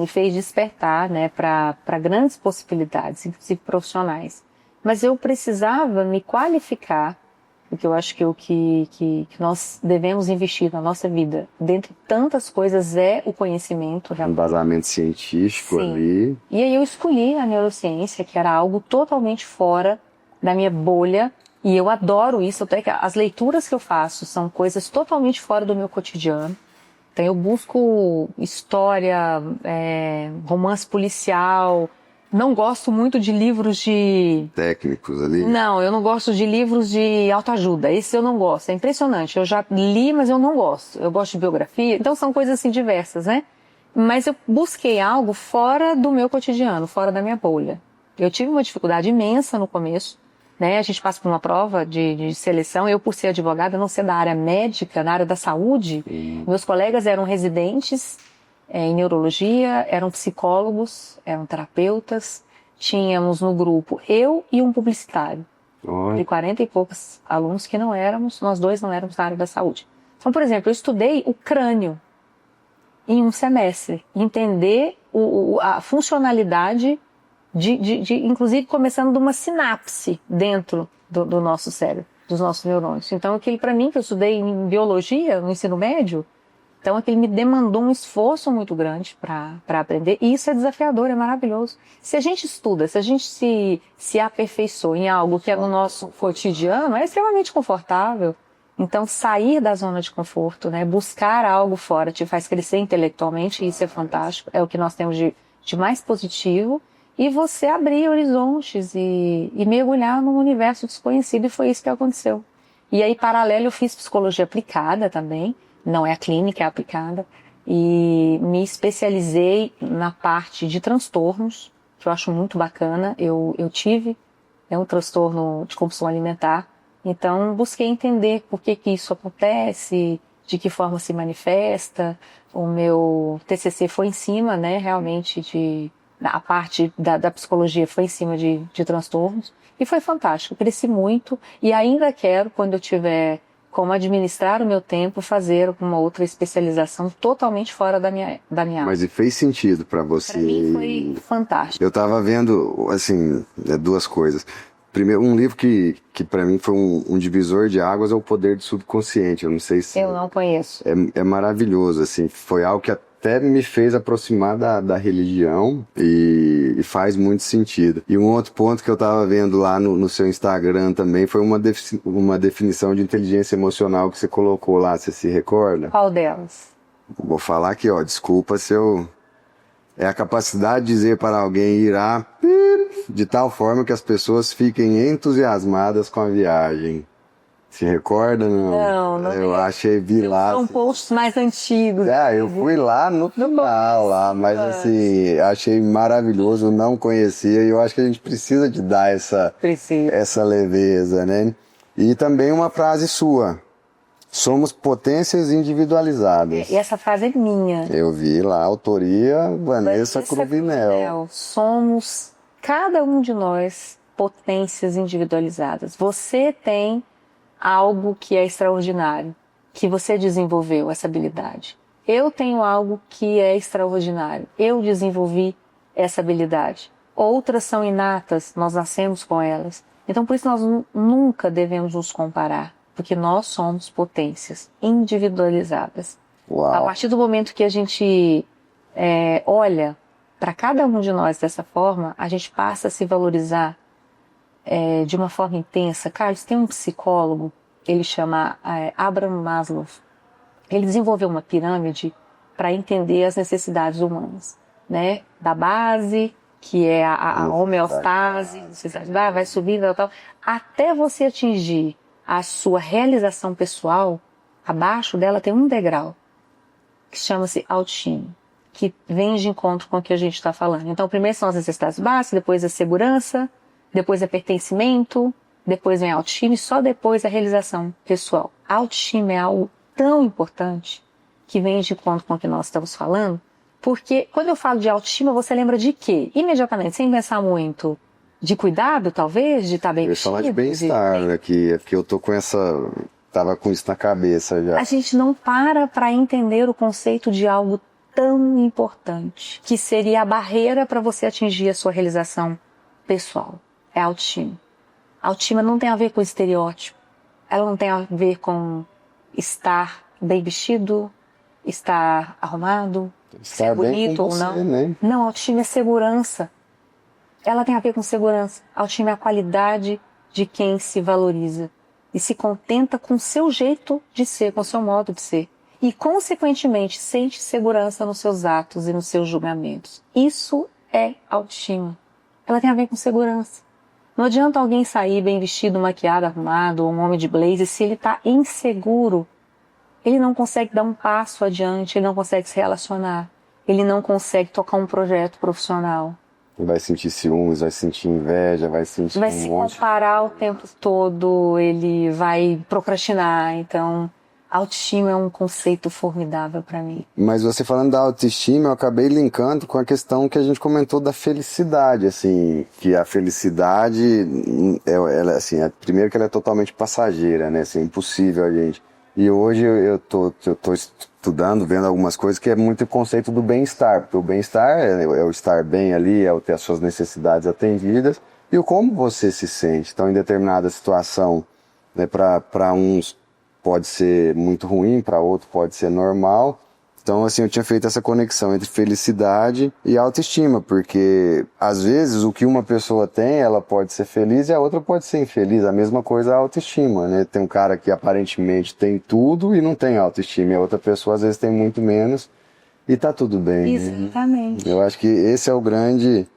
fez despertar, né, para grandes possibilidades, inclusive profissionais. Mas eu precisava me qualificar, porque eu acho que o que nós devemos investir na nossa vida, dentre tantas coisas, é o conhecimento. Um embasamento científico. Sim. Ali. E aí eu escolhi a neurociência, que era algo totalmente fora da minha bolha, e eu adoro isso, até que as leituras que eu faço são coisas totalmente fora do meu cotidiano. Então eu busco história, romance policial. Não gosto muito de livros de... técnicos ali? Não, eu não gosto de livros de autoajuda. Esse eu não gosto. É impressionante. Eu já li, mas eu não gosto. Eu gosto de biografia. Então são coisas assim diversas, né? Mas eu busquei algo fora do meu cotidiano, fora da minha bolha. Eu tive uma dificuldade imensa no começo, né? A gente passa por uma prova de seleção. Eu, por ser advogada, não ser da área médica, na área da saúde, meus colegas eram residentes em neurologia, eram psicólogos, eram terapeutas. Tínhamos no grupo eu e um publicitário, de 40 e poucos alunos que não éramos, nós dois não éramos da área da saúde. Então, por exemplo, eu estudei o crânio em um semestre, entender a funcionalidade inclusive começando de uma sinapse dentro do nosso cérebro, dos nossos neurônios. Então, aquilo para mim, que eu estudei em biologia, no ensino médio, então aquilo me demandou um esforço muito grande para aprender, e isso é desafiador, é maravilhoso. Se a gente estuda, se a gente se aperfeiçoa em algo que é no nosso cotidiano, é extremamente confortável. Então, sair da zona de conforto, né, buscar algo fora, te faz crescer intelectualmente, e isso é fantástico, é o que nós temos de mais positivo, e você abrir horizontes e mergulhar num universo desconhecido, e foi isso que aconteceu. E aí, paralelo, eu fiz psicologia aplicada também, não é a clínica, é a aplicada, e me especializei na parte de transtornos, que eu acho muito bacana. Eu tive um transtorno de compulsão alimentar, então busquei entender por que isso acontece, de que forma se manifesta. O meu TCC foi em cima, né, realmente a parte da psicologia foi em cima de transtornos, e foi fantástico, cresci muito, e ainda quero, quando eu tiver como administrar o meu tempo, fazer uma outra especialização totalmente fora da minha área. Mas e fez sentido para você? Para mim foi fantástico. Eu tava vendo, assim, duas coisas. Primeiro, um livro que para mim foi um divisor de águas, é O Poder do Subconsciente. Eu não sei se... Eu não conheço. É maravilhoso, assim. Foi algo que até me fez aproximar da religião, e faz muito sentido. E um outro ponto que eu tava vendo lá no seu Instagram também foi uma definição de inteligência emocional que você colocou lá, você se recorda? Qual delas? Vou falar aqui, ó, desculpa se eu... É a capacidade de dizer para alguém irá de tal forma que as pessoas fiquem entusiasmadas com a viagem. Se recorda, não? Não. Eu achei, vi lá. São posts mais antigos. Eu fui lá no final, lá, mas assim, achei maravilhoso, não conhecia, e eu acho que a gente precisa de dar essa leveza, né? E também uma frase sua: somos potências individualizadas. E essa frase é minha. Eu vi lá, autoria Vanessa Cruvinel. Somos, cada um de nós, potências individualizadas. Você tem algo que é extraordinário, que você desenvolveu essa habilidade. Eu tenho algo que é extraordinário, eu desenvolvi essa habilidade. Outras são inatas, nós nascemos com elas. Então, por isso nós nunca devemos nos comparar, porque nós somos potências individualizadas. Uau. A partir do momento que a gente olha para cada um de nós dessa forma, a gente passa a se valorizar de uma forma intensa. Carlos, tem um psicólogo, ele chama Abraham Maslow. Ele desenvolveu uma pirâmide para entender as necessidades humanas, né? Da base, que é a homeostase, vai subindo, tal, até você atingir a sua realização pessoal. Abaixo dela tem um degrau que chama-se autoestima, que vem de encontro com o que a gente está falando. Então, primeiro são as necessidades básicas, depois a segurança, depois é pertencimento, depois vem a autoestima, e só depois a realização pessoal. A autoestima é algo tão importante que vem de encontro com o que nós estamos falando, porque quando eu falo de autoestima, você lembra de quê? Imediatamente, sem pensar muito, de cuidado, talvez, de estar bem vestido. Eu ia falar de bem-estar aqui, é porque eu tô com tava com isso na cabeça já. A gente não para entender o conceito de algo tão importante, que seria a barreira para você atingir a sua realização pessoal. É a autoestima. A autoestima não tem a ver com estereótipo. Ela não tem a ver com estar bem vestido, estar arrumado, ser bonito ou não. Né? Não, a autoestima é segurança. Ela tem a ver com segurança. A autoestima é a qualidade de quem se valoriza e se contenta com o seu jeito de ser, com o seu modo de ser. E, consequentemente, sente segurança nos seus atos e nos seus julgamentos. Isso é autoestima. Ela tem a ver com segurança. Não adianta alguém sair bem vestido, maquiado, arrumado, ou um homem de blazer, se ele está inseguro, ele não consegue dar um passo adiante, ele não consegue se relacionar, ele não consegue tocar um projeto profissional. Vai sentir ciúmes, vai sentir inveja, vai sentir Vai um se monte. comparar o tempo todo, ele vai procrastinar. Então, autoestima é um conceito formidável para mim. Mas você falando da autoestima, eu acabei linkando com a questão que a gente comentou da felicidade, assim, que a felicidade, ela, assim, primeiro que ela é totalmente passageira, né, assim, impossível a gente. E hoje eu tô estudando, vendo algumas coisas que é muito o conceito do bem-estar, porque o bem-estar é o estar bem ali, é o ter as suas necessidades atendidas e o como você se sente. Então, em determinada situação, né, para uns pode ser muito ruim, para outro pode ser normal. Então, assim, eu tinha feito essa conexão entre felicidade e autoestima, porque às vezes o que uma pessoa tem, ela pode ser feliz e a outra pode ser infeliz. A mesma coisa é a autoestima, né? Tem um cara que aparentemente tem tudo e não tem autoestima, e a outra pessoa às vezes tem muito menos e tá tudo bem. Exatamente. Né? Eu acho que esse é o grande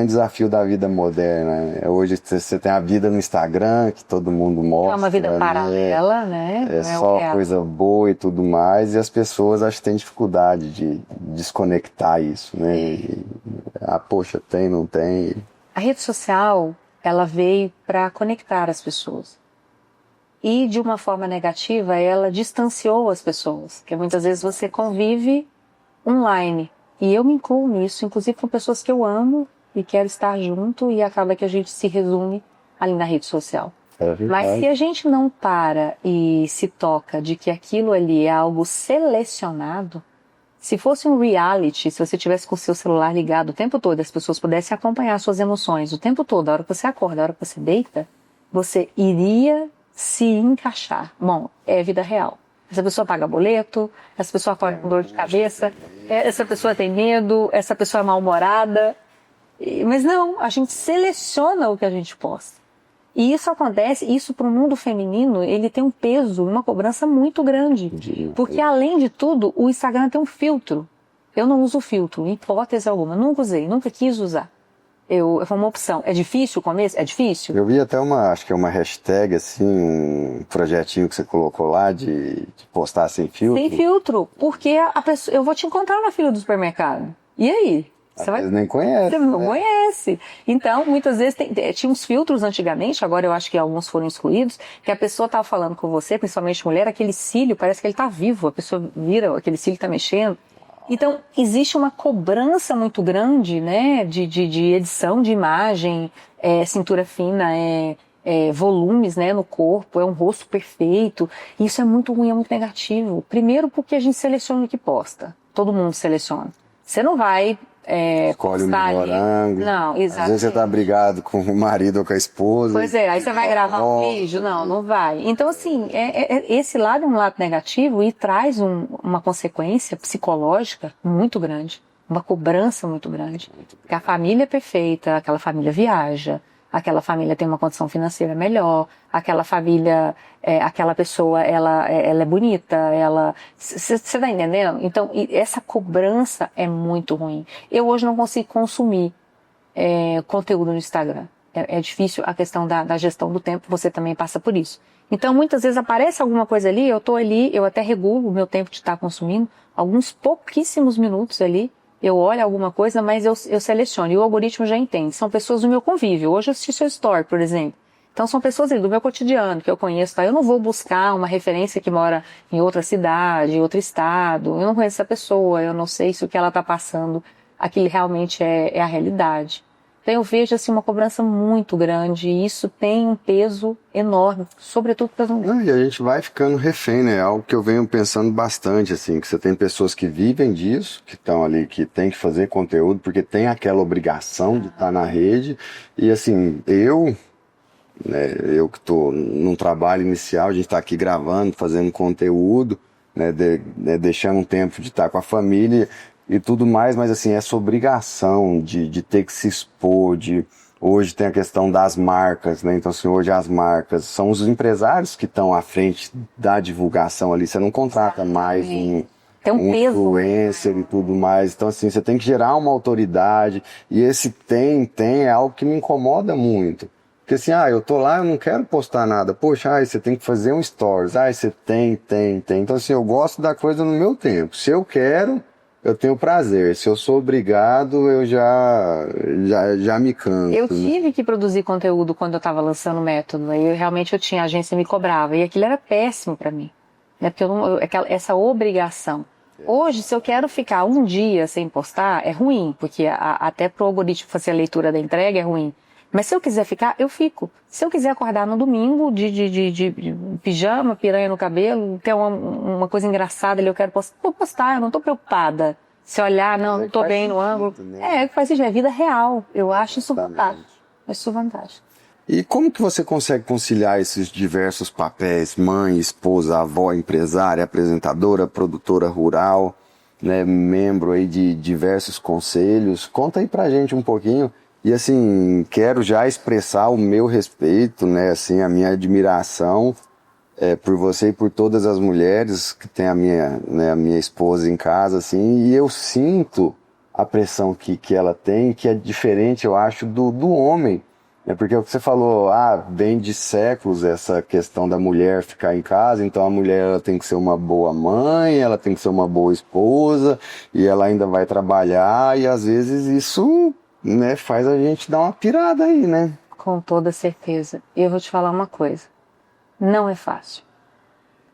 desafio da vida moderna. Hoje você tem a vida no Instagram, que todo mundo mostra. É uma vida né? paralela, né? É só coisa boa e tudo mais, e as pessoas acho que têm dificuldade de desconectar isso, né? Poxa, tem, não tem. A rede social, ela veio para conectar as pessoas. E de uma forma negativa, ela distanciou as pessoas, que muitas vezes você convive online. E eu me incluo nisso, inclusive com pessoas que eu amo e quero estar junto, e acaba que a gente se resume ali na rede social. Mas se a gente não para e se toca de que aquilo ali é algo selecionado, se fosse um reality, se você tivesse com o seu celular ligado o tempo todo, as pessoas pudessem acompanhar suas emoções o tempo todo, a hora que você acorda, a hora que você deita, você iria se encaixar. Bom, é vida real. Essa pessoa paga boleto, essa pessoa acorda com dor de cabeça, essa pessoa tem medo, essa pessoa é mal-humorada. Mas não, a gente seleciona o que a gente posta. E isso acontece, isso para o mundo feminino, ele tem um peso, uma cobrança muito grande. Porque além de tudo, o Instagram tem um filtro. Eu não uso filtro, em hipótese alguma. Nunca usei, nunca quis usar. Foi uma opção. É difícil o começo? É difícil. Eu vi até acho que é uma hashtag, assim, um projetinho que você colocou lá de postar sem filtro. Sem filtro, porque a pessoa, eu vou te encontrar na fila do supermercado. E aí? Você nem conhece. Você não conhece. Então, muitas vezes, tinha uns filtros antigamente, agora eu acho que alguns foram excluídos, que a pessoa estava falando com você, principalmente mulher, aquele cílio, parece que ele está vivo, a pessoa vira, aquele cílio está mexendo. Então, existe uma cobrança muito grande, né, de edição de imagem, cintura fina, volumes, né, no corpo, é um rosto perfeito. E isso é muito ruim, é muito negativo. Primeiro porque a gente seleciona o que posta. Todo mundo seleciona. Você não vai escolhe o melhor ângulo. Não, exatamente. Às vezes você tá brigado com o marido ou com a esposa. Pois é, aí você vai gravar um vídeo? Não vai. Então, assim, esse lado é um lado negativo e traz uma consequência psicológica muito grande, uma cobrança muito grande. Porque a família é perfeita, aquela família viaja, aquela família tem uma condição financeira melhor, aquela família, aquela pessoa, ela é bonita, você tá entendendo? Então, essa cobrança é muito ruim. Eu hoje não consigo consumir conteúdo no Instagram. É difícil a questão da gestão do tempo, você também passa por isso. Então, muitas vezes aparece alguma coisa ali, eu tô ali, eu até regulo o meu tempo de estar consumindo, alguns pouquíssimos minutos ali, eu olho alguma coisa, mas eu seleciono, e o algoritmo já entende. São pessoas do meu convívio. Hoje eu assisti seu story, por exemplo. Então são pessoas ali do meu cotidiano, que eu conheço, tá? Eu não vou buscar uma referência que mora em outra cidade, em outro estado. Eu não conheço essa pessoa, eu não sei se o que ela está passando, aquilo realmente é a realidade. Então eu vejo assim uma cobrança muito grande, e isso tem um peso enorme, sobretudo para as mulheres. E a gente vai ficando refém, né? Algo que eu venho pensando bastante, assim, que você tem pessoas que vivem disso, que estão ali, que tem que fazer conteúdo, porque tem aquela obrigação de estar na rede, e assim, eu que estou num trabalho inicial, a gente está aqui gravando, fazendo conteúdo, né, deixando um tempo de estar com a família e tudo mais, mas assim, essa obrigação de ter que se expor, hoje tem a questão das marcas, né? Então assim, hoje as marcas são os empresários que estão à frente da divulgação ali, você não contrata mais um influencer e tudo mais, então assim, você tem que gerar uma autoridade, e esse tem é algo que me incomoda muito. Porque assim, eu tô lá, eu não quero postar nada. Poxa, você tem que fazer um stories. Você tem. Então assim, eu gosto da coisa no meu tempo. Se eu quero, eu tenho prazer. Se eu sou obrigado, eu já me canso. Eu tive que produzir conteúdo quando eu estava lançando o método. Aí realmente eu tinha, a agência me cobrava. E aquilo era péssimo para mim. Né? Porque essa obrigação. Hoje, se eu quero ficar um dia sem postar, é ruim. Porque até pro algoritmo fazer a leitura da entrega é ruim. Mas se eu quiser ficar, eu fico. Se eu quiser acordar no domingo de pijama, piranha no cabelo, ter uma coisa engraçada ali, eu quero postar, vou postar, eu não estou preocupada. Se olhar, não estou bem no ângulo. Né? Faz sentido, é vida real. Eu acho isso fantástico. Acho isso fantástico. E como que você consegue conciliar esses diversos papéis? Mãe, esposa, avó, empresária, apresentadora, produtora rural, né, membro aí de diversos conselhos. Conta aí pra gente um pouquinho. E assim, quero já expressar o meu respeito, né, assim, a minha admiração por você e por todas as mulheres que tem a minha esposa em casa, assim, e eu sinto a pressão que ela tem, que é diferente, eu acho, do homem. Porque o que você falou, vem de séculos essa questão da mulher ficar em casa, então a mulher ela tem que ser uma boa mãe, ela tem que ser uma boa esposa, e ela ainda vai trabalhar, e às vezes isso... né, faz a gente dar uma pirada aí, né? Com toda certeza. E eu vou te falar uma coisa. Não é fácil.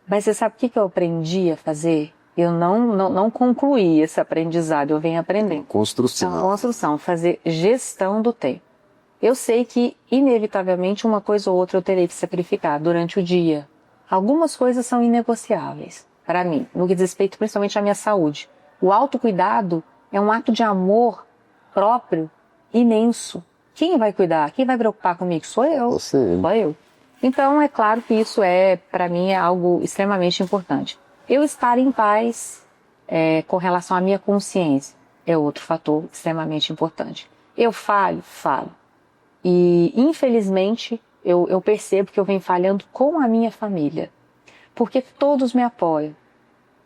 Mas você sabe o que eu aprendi a fazer? Eu não concluí esse aprendizado, eu venho aprendendo. Construção. É uma construção, fazer gestão do tempo. Eu sei que, inevitavelmente, uma coisa ou outra eu terei que sacrificar durante o dia. Algumas coisas são inegociáveis, para mim, no que diz respeito principalmente à minha saúde. O autocuidado é um ato de amor próprio imenso. Quem vai cuidar? Quem vai preocupar comigo? Sou eu. Você. Sou eu. Então, é claro que isso para mim, é algo extremamente importante. Eu estar em paz com relação à minha consciência é outro fator extremamente importante. Eu falo. E, infelizmente, eu percebo que eu venho falhando com a minha família. Porque todos me apoiam.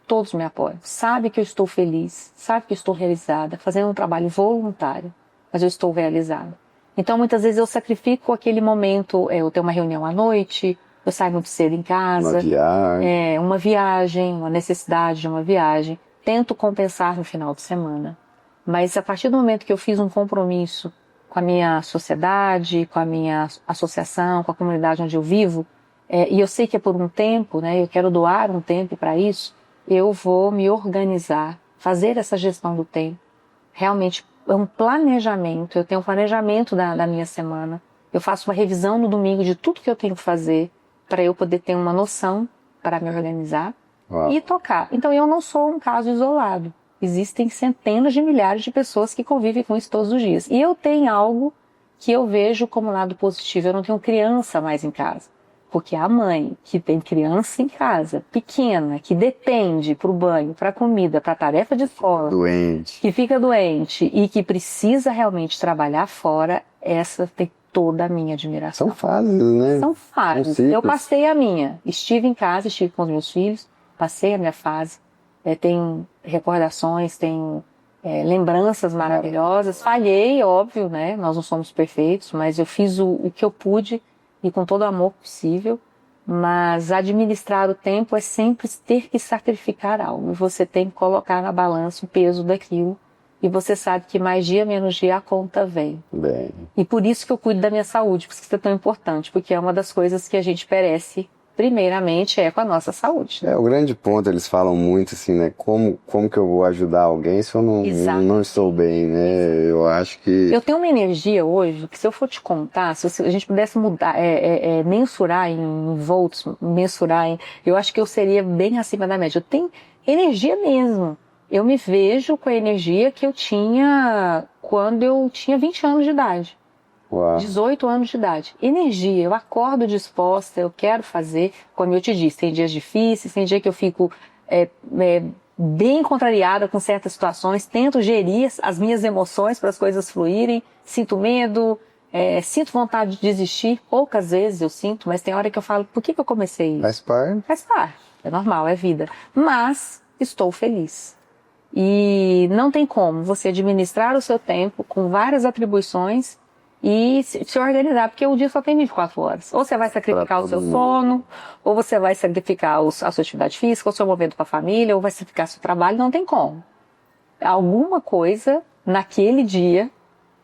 Todos me apoiam. Sabe que eu estou feliz, sabe que eu estou realizada, fazendo um trabalho voluntário, mas eu estou realizada. Então, muitas vezes eu sacrifico aquele momento, eu tenho uma reunião à noite, eu saio muito cedo em casa. Uma viagem, uma necessidade de uma viagem. Tento compensar no final de semana. Mas a partir do momento que eu fiz um compromisso com a minha sociedade, com a minha associação, com a comunidade onde eu vivo, e eu sei que é por um tempo, né, eu quero doar um tempo para isso, eu vou me organizar, fazer essa gestão do tempo. Realmente é um planejamento, eu tenho um planejamento da minha semana. Eu faço uma revisão no domingo de tudo que eu tenho que fazer para eu poder ter uma noção para me organizar e tocar. Então eu não sou um caso isolado. Existem centenas de milhares de pessoas que convivem com isso todos os dias. E eu tenho algo que eu vejo como lado positivo. Eu não tenho criança mais em casa. Porque a mãe que tem criança em casa, pequena, que depende para o banho, para a comida, para a tarefa de escola, doente, que fica doente e que precisa realmente trabalhar fora, essa tem toda a minha admiração. São fases, né? São fases. Eu passei a minha. Estive em casa, estive com os meus filhos, passei a minha fase. Tenho recordações, tenho lembranças maravilhosas. Falhei, óbvio, né? Nós não somos perfeitos, mas eu fiz o que eu pude e com todo o amor possível. Mas administrar o tempo é sempre ter que sacrificar algo. Você tem que colocar na balança o peso daquilo. E você sabe que mais dia, menos dia, a conta vem. Bem. E por isso que eu cuido da minha saúde, por isso que isso é tão importante, porque é uma das coisas que a gente perece, primeiramente, com a nossa saúde. O grande ponto, eles falam muito assim, né? Como que eu vou ajudar alguém se eu não estou bem, né? Eu acho que... Eu tenho uma energia hoje, que se eu for te contar, se a gente pudesse mudar, mensurar em volts, eu acho que eu seria bem acima da média. Eu tenho energia mesmo. Eu me vejo com a energia que eu tinha quando eu tinha 20 anos de idade. Uau. 18 anos de idade. Energia, eu acordo disposta, eu quero fazer, como eu te disse, tem dias difíceis, tem dia que eu fico bem contrariada com certas situações, tento gerir as minhas emoções para as coisas fluírem, sinto medo, sinto vontade de desistir, poucas vezes eu sinto, mas tem hora que eu falo, por que eu comecei isso? Faz parte. Faz parte, é normal, é vida. Mas estou feliz. E não tem como você administrar o seu tempo com várias atribuições e se organizar, porque o dia só tem 24 horas. Ou você vai sacrificar o seu sono, ou você vai sacrificar a sua atividade física, o seu momento com a família, ou vai sacrificar o seu trabalho, não tem como. alguma coisa naquele dia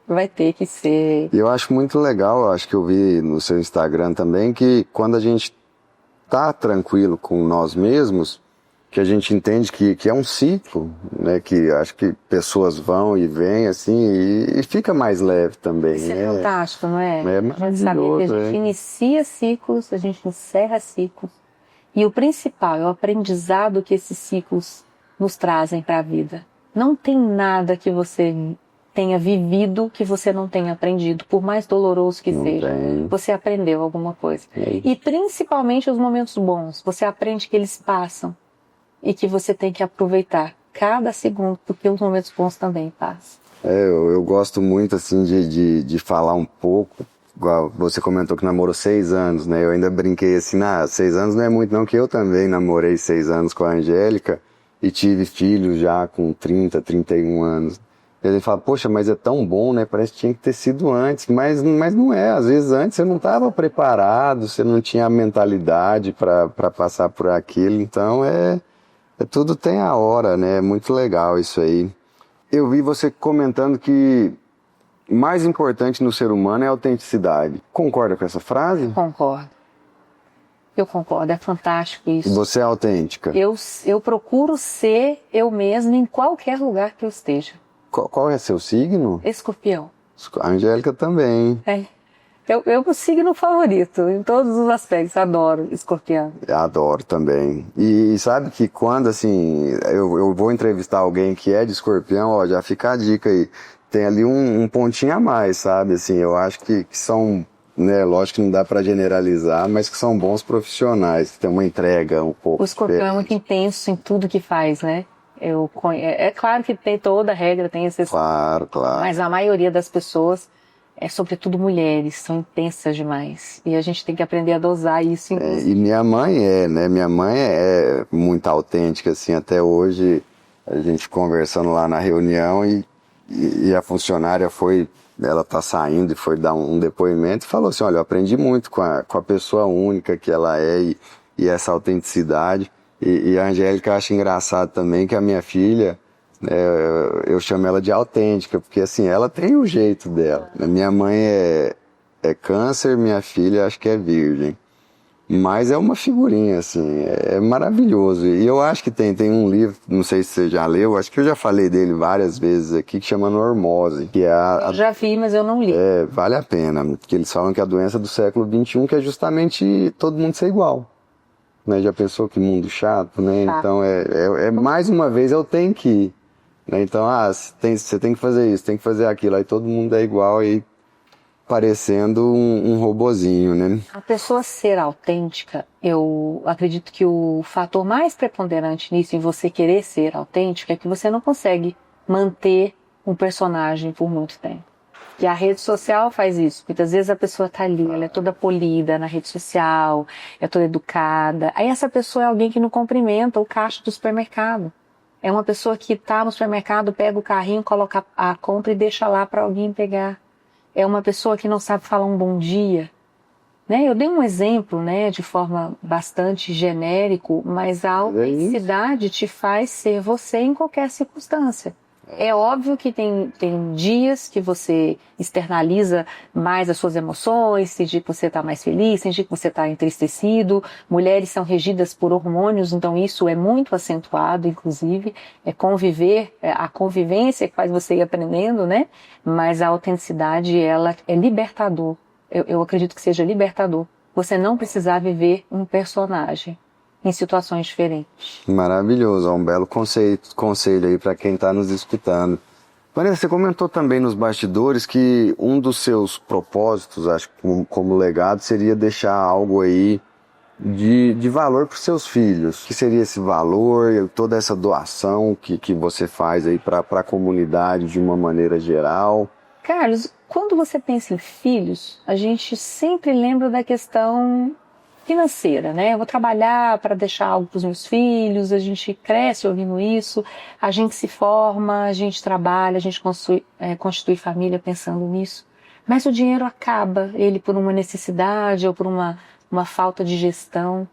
vai ter que ser. E eu acho muito legal, eu acho que eu vi no seu Instagram também, que quando a gente tá tranquilo com nós mesmos, que a gente entende que é um ciclo, né? Que acho que pessoas vão e vêm, assim, e fica mais leve também. Isso é fantástico, não é? É A gente saber que a gente inicia ciclos, a gente encerra ciclos. E o principal é o aprendizado que esses ciclos nos trazem para a vida. Não tem nada que você tenha vivido que você não tenha aprendido, por mais doloroso que seja. Você aprendeu alguma coisa. E principalmente os momentos bons. Você aprende que eles passam e que você tem que aproveitar cada segundo, porque os momentos bons também passam. Eu gosto muito assim de falar um pouco. Igual você comentou que namorou 6 anos, né? Eu ainda brinquei assim, 6 anos não é muito não, que eu também namorei 6 anos com a Angélica e tive filhos já com 30, 31 anos. E a gente fala, poxa, mas é tão bom, né? Parece que tinha que ter sido antes, mas não é. Às vezes antes você não estava preparado, você não tinha a mentalidade para passar por aquilo. Então tudo tem a hora, né? É muito legal isso aí. Eu vi você comentando que o mais importante no ser humano é a autenticidade. Concorda com essa frase? Concordo. Eu concordo, é fantástico isso. Você é autêntica? Eu procuro ser eu mesma em qualquer lugar que eu esteja. Qual é seu signo? Escorpião. A Angélica também. Eu o signo favorito, em todos os aspectos, adoro Escorpião. Adoro também. E sabe que quando, assim, eu vou entrevistar alguém que é de Escorpião, ó, já fica a dica aí. Tem ali um pontinho a mais, sabe? Assim, eu acho que são, né, lógico que não dá pra generalizar, mas que são bons profissionais, que tem uma entrega um pouco. O Escorpião é muito intenso em tudo que faz, né? É claro que tem toda regra, tem exceção. Claro. Mas a maioria das pessoas, sobretudo mulheres, são intensas demais. E a gente tem que aprender a dosar isso. E minha mãe né? Minha mãe é muito autêntica, assim, até hoje, a gente conversando lá na reunião e a funcionária ela tá saindo e foi dar um depoimento e falou assim, olha, eu aprendi muito com a pessoa única que ela é e essa autenticidade. E a Angélica acha engraçado também que a minha filha, eu chamo ela de autêntica, porque assim, ela tem o jeito dela. Minha mãe é câncer, minha filha acho que é virgem. Mas é uma figurinha, assim, é maravilhoso. E eu acho que tem um livro, não sei se você já leu, acho que eu já falei dele várias vezes aqui, que chama Normose. Que eu já vi, mas eu não li. Vale a pena, que eles falam que é a doença do século XXI, que é justamente todo mundo ser igual. Né? Já pensou que mundo chato, né? Então, mais uma vez, eu tenho que ir. Né? Então, você tem que fazer isso, tem que fazer aquilo. Aí todo mundo é igual, aí parecendo um robozinho, né? A pessoa ser autêntica, eu acredito que o fator mais preponderante nisso, em você querer ser autêntica, é que você não consegue manter um personagem por muito tempo. E a rede social faz isso. Muitas vezes a pessoa tá ali, ela é toda polida na rede social, é toda educada. Aí essa pessoa é alguém que não cumprimenta o caixa do supermercado. É uma pessoa que tá no supermercado, pega o carrinho, coloca a compra e deixa lá para alguém pegar. É uma pessoa que não sabe falar um bom dia. Né? Eu dei um exemplo, né, de forma bastante genérico, mas a autenticidade te faz ser você em qualquer circunstância. É óbvio que tem dias que você externaliza mais as suas emoções, tem dia que você está mais feliz, tem dia que você está entristecido. Mulheres são regidas por hormônios, então isso é muito acentuado, inclusive. A convivência que faz você ir aprendendo, né? Mas a autenticidade, ela é libertador. Eu acredito que seja libertador. Você não precisar viver um personagem em situações diferentes. Maravilhoso, é um belo conselho aí para quem está nos escutando. Vanessa, você comentou também nos bastidores que um dos seus propósitos, acho que como legado, seria deixar algo aí de valor para os seus filhos. O que seria esse valor, toda essa doação que você faz aí para a comunidade de uma maneira geral? Carlos, quando você pensa em filhos, a gente sempre lembra da questão financeira, né? Eu vou trabalhar para deixar algo para os meus filhos, a gente cresce ouvindo isso, a gente se forma, a gente trabalha, a gente constitui família pensando nisso. Mas o dinheiro acaba, ele por uma necessidade ou por uma falta de gestão.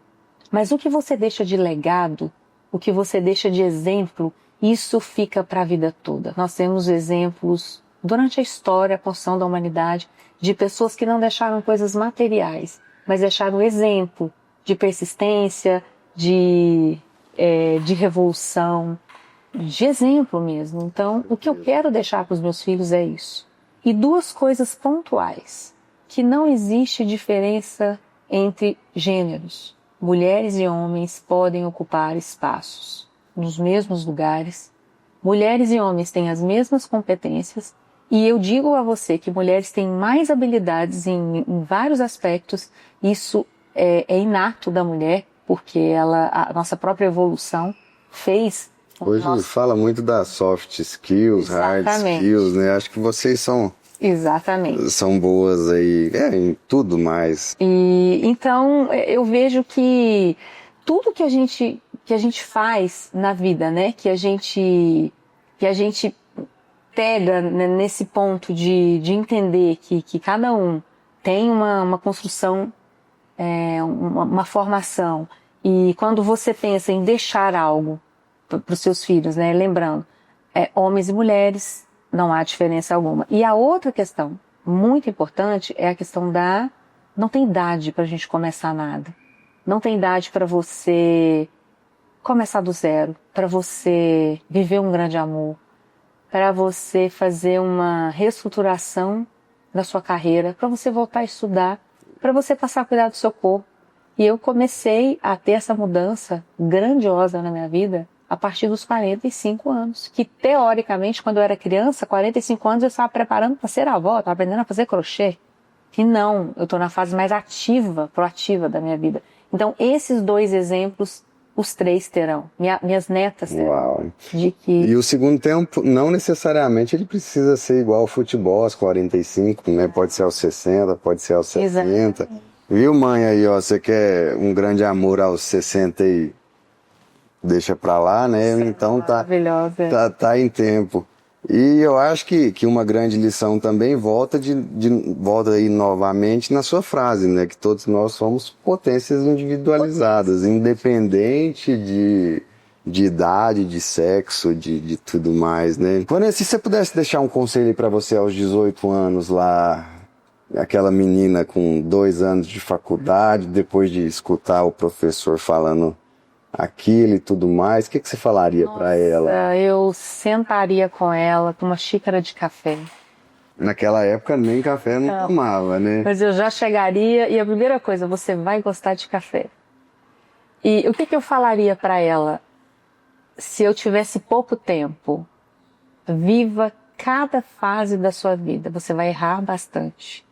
Mas o que você deixa de legado, o que você deixa de exemplo, isso fica para a vida toda. Nós temos exemplos durante a história, a construção da humanidade, de pessoas que não deixaram coisas materiais, mas deixaram exemplo de persistência, de revolução, de exemplo mesmo. Então, o que eu quero deixar para os meus filhos é isso. E duas coisas pontuais, que não existe diferença entre gêneros. Mulheres e homens podem ocupar espaços nos mesmos lugares. Mulheres e homens têm as mesmas competências. E eu digo a você que mulheres têm mais habilidades em vários aspectos. Isso é inato da mulher, porque a nossa própria evolução fez... Hoje fala muito das soft skills, hard skills, né? Acho que vocês são boas aí em tudo mais. E então eu vejo que tudo que a gente faz na vida, né? Que a gente pega, né, nesse ponto de entender que cada um tem uma construção, uma formação. E quando você pensa em deixar algo para os seus filhos, né? Lembrando, homens e mulheres, não há diferença alguma. E a outra questão muito importante é a questão não tem idade para a gente começar nada. Não tem idade para você começar do zero, para você viver um grande amor, para você fazer uma reestruturação da sua carreira, para você voltar a estudar, para você passar a cuidar do seu corpo. E eu comecei a ter essa mudança grandiosa na minha vida a partir dos 45 anos, que teoricamente, quando eu era criança, 45 anos eu estava preparando para ser avó, estava aprendendo a fazer crochê. E não, eu estou na fase mais ativa, proativa da minha vida. Então, esses dois exemplos, os três terão, minhas netas terão. Uau. E o segundo tempo, não necessariamente ele precisa ser igual ao futebol aos 45, né? Pode ser aos 60, pode ser aos 70. Exatamente. Viu, mãe, aí, ó, você quer um grande amor aos 60 e deixa pra lá, né? Então tá em tempo. E eu acho que uma grande lição também volta aí novamente na sua frase, né? Que todos nós somos potências individualizadas, independente de idade, de sexo, de tudo mais, né? Vanessa, se você pudesse deixar um conselho aí pra você aos 18 anos lá, aquela menina com 2 anos de faculdade, depois de escutar o professor falando aquilo e tudo mais, o que você falaria para ela? Eu sentaria com ela com uma xícara de café. Naquela época nem café não tomava, né? Mas eu já chegaria e a primeira coisa, você vai gostar de café. E o que eu falaria para ela? Se eu tivesse pouco tempo, viva cada fase da sua vida. Você vai errar bastante,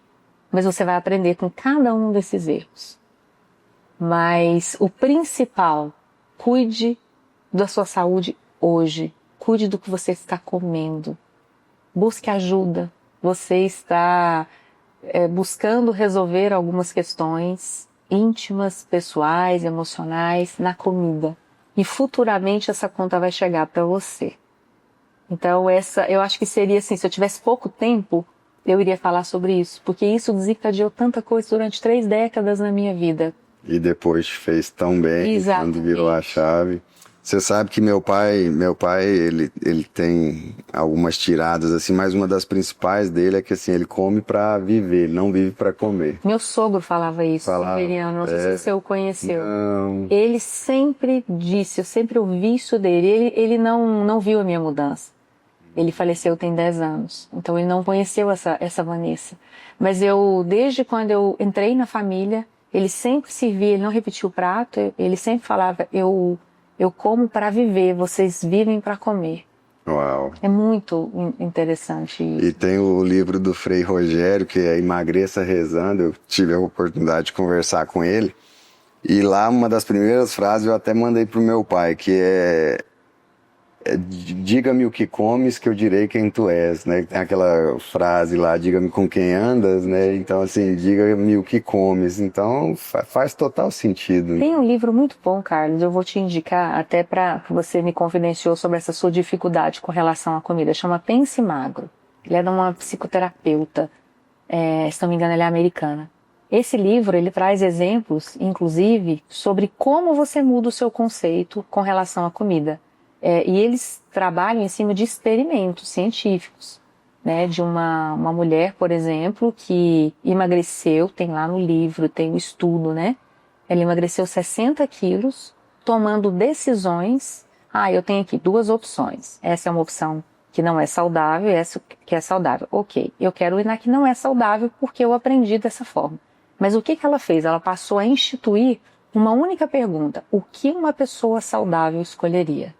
mas você vai aprender com cada um desses erros. Mas o principal, cuide da sua saúde hoje. Cuide do que você está comendo. Busque ajuda. Você está buscando resolver algumas questões íntimas, pessoais, emocionais na comida. E futuramente essa conta vai chegar para você. Então eu acho que seria assim, se eu tivesse pouco tempo, eu iria falar sobre isso. Porque isso desencadeou tanta coisa durante 3 décadas na minha vida. E depois fez tão bem. Exatamente. Quando virou a chave. Você sabe que meu pai, ele tem algumas tiradas, assim, mas uma das principais dele é que, assim, ele come pra viver, ele não vive pra comer. Meu sogro falava isso, Miriam, não sei se você o conheceu. Não. Ele sempre disse, eu sempre ouvi isso dele, ele não viu a minha mudança. Ele faleceu tem 10 anos, então ele não conheceu essa Vanessa. Mas desde quando eu entrei na família, ele sempre servia, ele não repetia o prato, ele sempre falava, eu como para viver, vocês vivem para comer. Uau. É muito interessante isso. E tem o livro do Frei Rogério, que é Emagreça Rezando. Eu tive a oportunidade de conversar com ele. E lá, uma das primeiras frases eu até mandei pro meu pai, que é diga-me o que comes que eu direi quem tu és, né? Tem aquela frase lá, diga-me com quem andas, né? Então, assim, diga-me o que comes. Então, faz total sentido. Tem um livro muito bom, Carlos, eu vou te indicar até para você me confidenciou sobre essa sua dificuldade com relação à comida. Chama Pense Magro. Ele é de uma psicoterapeuta, se não me engano, ela é americana. Esse livro, ele traz exemplos, inclusive, sobre como você muda o seu conceito com relação à comida. E eles trabalham em cima de experimentos científicos, né? De uma mulher, por exemplo, que emagreceu, tem lá no livro, tem o estudo, né? Ela emagreceu 60 quilos, tomando decisões. Eu tenho aqui 2 opções. Essa é uma opção que não é saudável, essa que é saudável. Ok, eu quero ir na que não é saudável porque eu aprendi dessa forma. Mas o que ela fez? Ela passou a instituir uma única pergunta: o que uma pessoa saudável escolheria?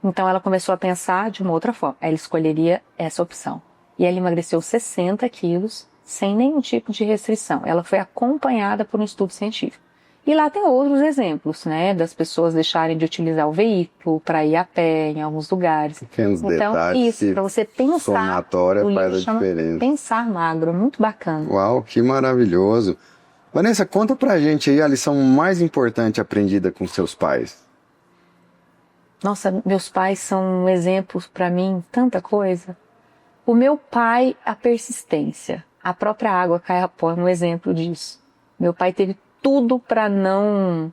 Então ela começou a pensar de uma outra forma. Ela escolheria essa opção. E ela emagreceu 60 quilos sem nenhum tipo de restrição. Ela foi acompanhada por um estudo científico. E lá tem outros exemplos, né? Das pessoas deixarem de utilizar o veículo para ir a pé em alguns lugares. Pequenos Então, detalhes, isso, para você pensar. somatória faz a diferença. Pensar magro, muito bacana. Uau, que maravilhoso. Vanessa, conta pra gente aí a lição mais importante aprendida com seus pais. Nossa, meus pais são exemplos para mim, tanta coisa. O meu pai, a persistência. A própria água cai a pó é um exemplo disso. Meu pai teve tudo para não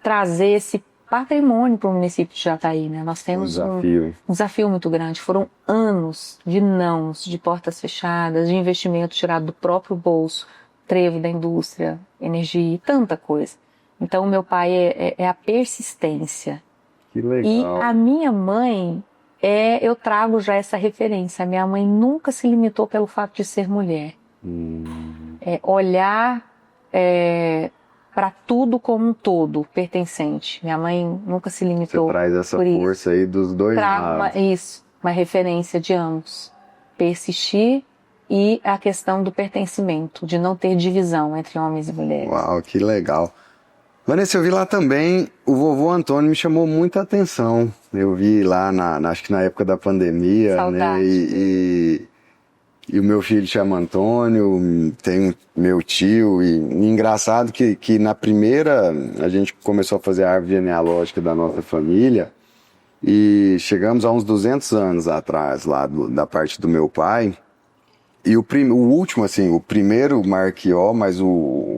trazer esse patrimônio para o município de Jataí, né? Nós temos um desafio muito grande. Foram anos de nãos, de portas fechadas, de investimento tirado do próprio bolso, trevo da indústria, energia, tanta coisa. Então, o meu pai é a persistência. Que legal. E a minha mãe, eu trago já essa referência. A minha mãe nunca se limitou pelo fato de ser mulher. Olhar para tudo como um todo, pertencente. Minha mãe nunca se limitou. Você traz essa força aí dos dois lados. Uma referência de ambos. Persistir e a questão do pertencimento, de não ter divisão entre homens e mulheres. Uau, que legal. Vanessa, eu vi lá também, o vovô Antônio me chamou muita atenção. Eu vi lá, acho que na época da pandemia, saudade. Né? E o meu filho chama Antônio, tem meu tio, e engraçado que na primeira a gente começou a fazer a árvore genealógica da nossa família e chegamos a uns 200 anos atrás lá da parte do meu pai. E o último, assim, o primeiro Marquió, mas o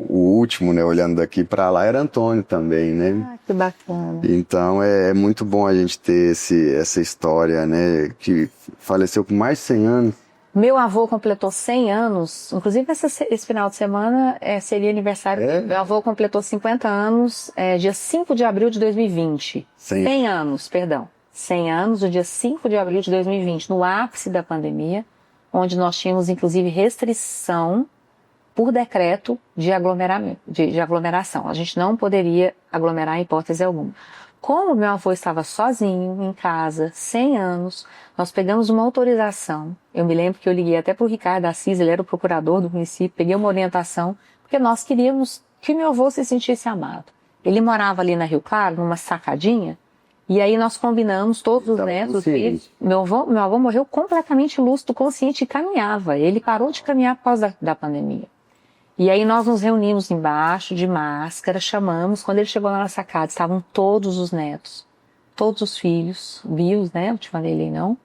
último, né, olhando daqui para lá, era Antônio também, né? Que bacana. Então é muito bom a gente ter essa história, né, que faleceu com mais de 100 anos. Meu avô completou 100 anos, inclusive esse final de semana seria aniversário. Meu avô completou 50 anos, dia 5 de abril de 2020. 100 anos, perdão. 100 anos, no dia 5 de abril de 2020, no ápice da pandemia, onde nós tínhamos, inclusive, restrição por decreto de aglomeração. A gente não poderia aglomerar em hipótese alguma. Como meu avô estava sozinho, em casa, 100 anos, nós pegamos uma autorização. Eu me lembro que eu liguei até para o Ricardo Assis, ele era o procurador do município, peguei uma orientação, porque nós queríamos que meu avô se sentisse amado. Ele morava ali na Rio Claro, numa sacadinha, e aí nós combinamos, todos os netos, os filhos. Meu avô morreu completamente lúcido, consciente, e caminhava. Ele parou de caminhar por causa da pandemia. E aí nós nos reunimos embaixo, de máscara, chamamos. Quando ele chegou na nossa casa, estavam todos os netos, todos os filhos, bios, né? Eu te falei ele não.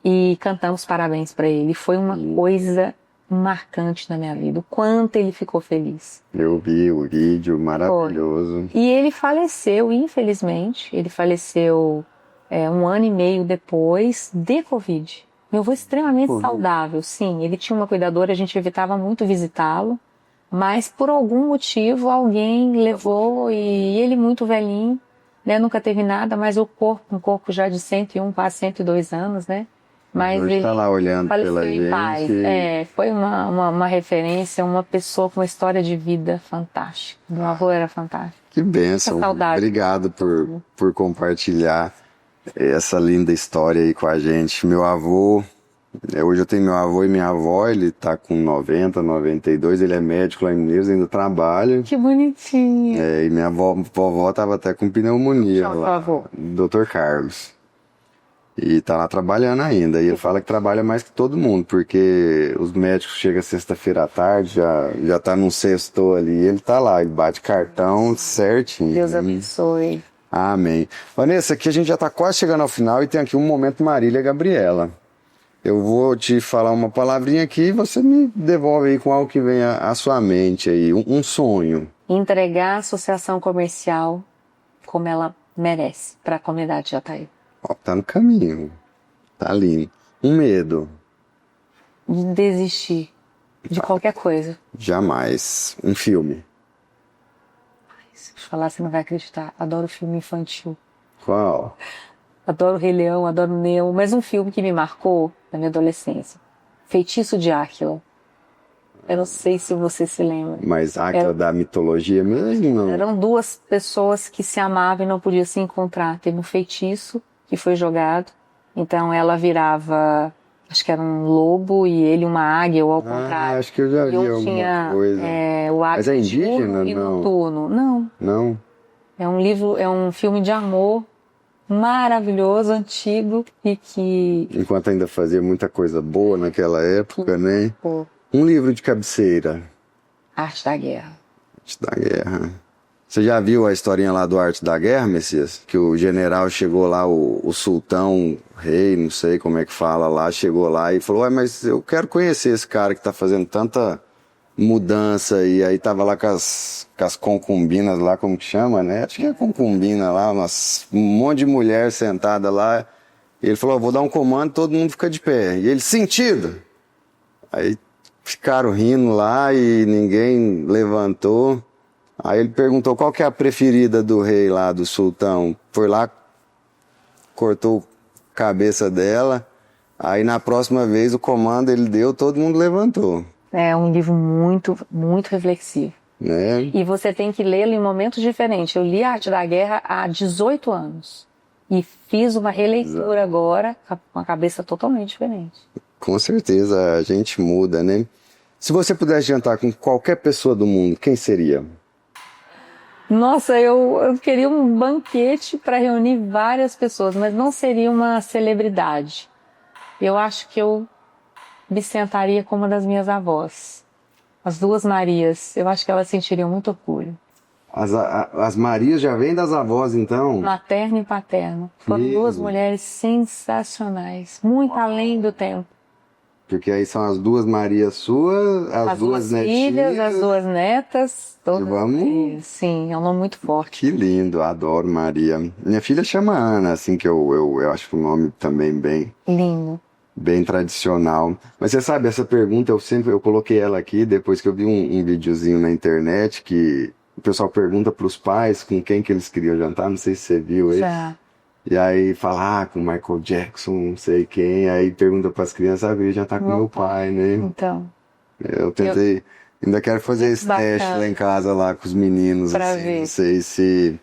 E cantamos parabéns para ele. Foi uma coisa marcante na minha vida, o quanto ele ficou feliz. Eu vi o vídeo, maravilhoso. E ele faleceu, infelizmente, ele faleceu 1 ano e meio depois de Covid. Meu avô extremamente saudável, sim, ele tinha uma cuidadora, a gente evitava muito visitá-lo, mas por algum motivo alguém levou e ele muito velhinho, né, nunca teve nada, mas um corpo já de 101, quase 102 anos, né? Mas hoje ele está lá olhando pela em gente. paz. Foi uma referência, uma pessoa com uma história de vida fantástica. Meu avô era fantástico. Que bênção. Obrigado por compartilhar essa linda história aí com a gente. Meu avô, hoje eu tenho meu avô e minha avó, ele tá com 90, 92, ele é médico lá em Mineiros, ainda trabalha. Que bonitinho. E minha vovó tava até com pneumonia lá. Dr. Carlos. E tá lá trabalhando ainda. E ele fala que trabalha mais que todo mundo, porque os médicos chegam sexta-feira à tarde, já tá num sexto ali, ele tá lá, e bate cartão certinho. Deus abençoe. Amém. Vanessa, aqui a gente já tá quase chegando ao final e tem aqui um momento Marília Gabriela. Eu vou te falar uma palavrinha aqui e você me devolve aí com algo que venha à sua mente aí, um sonho. Entregar a associação comercial como ela merece para a comunidade de Jataí. Ó, tá no caminho. Tá lindo. Um medo. De desistir de qualquer coisa. Jamais. Um filme. Se eu te falar, você não vai acreditar. Adoro filme infantil. Qual? Adoro Rei Leão, adoro Nemo. Mas um filme que me marcou na minha adolescência. Feitiço de Áquila. Eu não sei se você se lembra. Mas Áquila da mitologia mesmo, não? Eram duas pessoas que se amavam e não podiam se encontrar. Teve um feitiço que foi jogado. Então ela virava, acho que era um lobo e ele uma águia, ou ao contrário. Acho que eu já vi alguma tinha, coisa. O águia. Mas é indígena, e não? noturno. Não. Não? É um filme de amor maravilhoso, antigo e que... Enquanto ainda fazia muita coisa boa naquela época, né? Pô, Um livro de cabeceira. Arte da Guerra. Arte da Guerra. Você já viu a historinha lá do Arte da Guerra, Messias? Que o general chegou lá, o sultão, rei, não sei como é que fala lá, chegou lá e falou, mas eu quero conhecer esse cara que tá fazendo tanta mudança, e aí tava lá com as concubinas lá, como que chama, né? Acho que é concubina lá, um monte de mulher sentada lá. E ele falou, vou dar um comando, todo mundo fica de pé. E ele, sentido! Aí ficaram rindo lá e ninguém levantou. Aí ele perguntou qual que é a preferida do rei lá, do sultão. Foi lá, cortou a cabeça dela. Aí na próxima vez o comando ele deu, todo mundo levantou. É um livro muito, muito reflexivo. Né? E você tem que lê-lo em momentos diferentes. Eu li a Arte da Guerra há 18 anos. E fiz uma releitura agora com a cabeça totalmente diferente. Com certeza a gente muda, né? Se você pudesse jantar com qualquer pessoa do mundo, quem seria? Nossa, eu queria um banquete para reunir várias pessoas, mas não seria uma celebridade. Eu acho que eu me sentaria com uma das minhas avós. As duas Marias. Eu acho que elas sentiriam muito orgulho. As Marias já vêm das avós, então? Materno e paterno. Foram duas mulheres sensacionais. Muito além do tempo. Porque aí são as duas Marias suas, as duas netinhas. Filhas, as duas netas. Todas. Vamos? Sim, é um nome muito forte. Que lindo, adoro Maria. Minha filha chama Ana, assim, que eu acho o nome também Lindo. bem tradicional. Mas você sabe, essa pergunta eu coloquei ela aqui depois que eu vi um videozinho na internet que o pessoal pergunta para os pais com quem que eles queriam jantar, não sei se você viu aí. Já. E aí fala, com Michael Jackson, não sei quem, aí pergunta para as crianças, eu ia jantar com meu pai, né? Então. Eu tentei, ainda quero fazer esse teste lá em casa, lá com os meninos, pra assim, ver. Não sei se...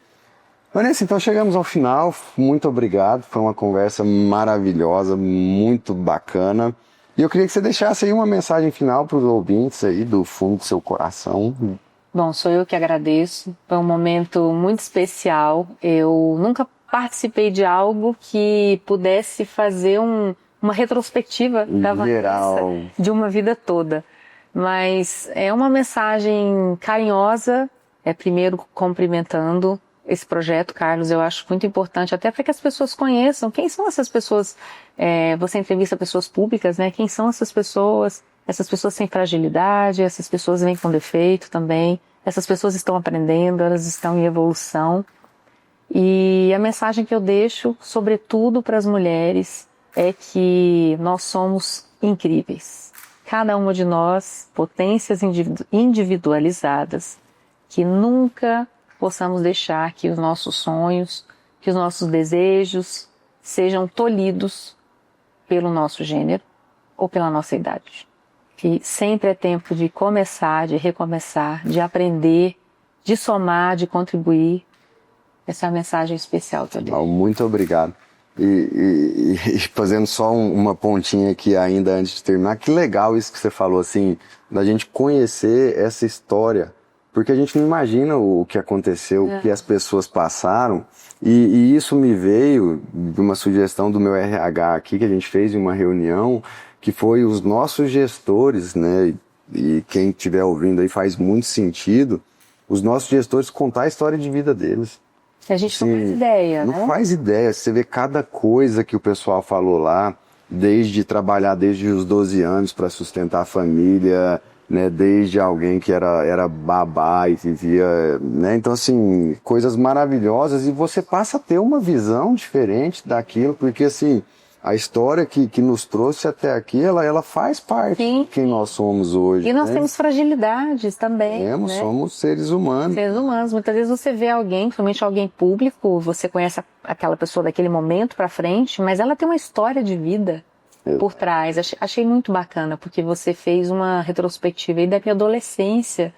Vanessa, então chegamos ao final, muito obrigado, foi uma conversa maravilhosa, muito bacana. E eu queria que você deixasse aí uma mensagem final para os ouvintes aí, do fundo do seu coração. Bom, sou eu que agradeço, foi um momento muito especial. Eu nunca participei de algo que pudesse fazer uma retrospectiva da Vanessa de uma vida toda. Mas é uma mensagem carinhosa, primeiro cumprimentando esse projeto, Carlos, eu acho muito importante, até para que as pessoas conheçam quem são essas pessoas. Você entrevista pessoas públicas, né? Quem são essas pessoas sem fragilidade, essas pessoas vêm com defeito também, essas pessoas estão aprendendo, elas estão em evolução. E a mensagem que eu deixo, sobretudo para as mulheres, é que nós somos incríveis. Cada uma de nós, potências individualizadas, que nunca possamos deixar que os nossos sonhos, que os nossos desejos sejam tolhidos pelo nosso gênero ou pela nossa idade. Que sempre é tempo de começar, de recomeçar, de aprender, de somar, de contribuir. Essa é a mensagem especial que eu deixo. Muito obrigado. E fazendo só uma pontinha aqui ainda antes de terminar, que legal isso que você falou, assim, da gente conhecer essa história, porque a gente não imagina o que aconteceu, o que as pessoas passaram, e isso me veio de uma sugestão do meu RH aqui, que a gente fez em uma reunião, que foi os nossos gestores, né, e quem estiver ouvindo aí faz muito sentido, os nossos gestores contar a história de vida deles. A gente não faz ideia, né? Não faz ideia. Você vê cada coisa que o pessoal falou lá, desde trabalhar desde os 12 anos para sustentar a família, né? Desde alguém que era babá e vivia, né? Então, assim, coisas maravilhosas, e você passa a ter uma visão diferente daquilo, porque, assim, a história que nos trouxe até aqui, ela faz parte Sim. de quem nós somos hoje. E nós né? temos fragilidades também, né? Somos seres humanos. Seres humanos. Muitas vezes você vê alguém, principalmente alguém público, você conhece aquela pessoa daquele momento pra frente, mas ela tem uma história de vida por trás. Achei muito bacana, porque você fez uma retrospectiva aí da minha adolescência,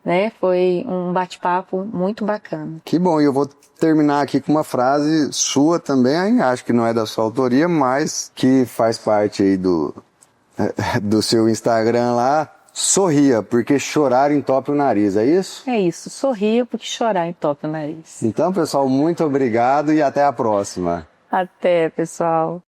né? Foi um bate-papo muito bacana. Que bom, e eu vou terminar aqui com uma frase sua também, acho que não é da sua autoria, mas que faz parte aí do seu Instagram lá. Sorria, porque chorar entope o nariz, é isso? É isso, sorria porque chorar entope o nariz. Então, pessoal, muito obrigado e até a próxima. Até, pessoal.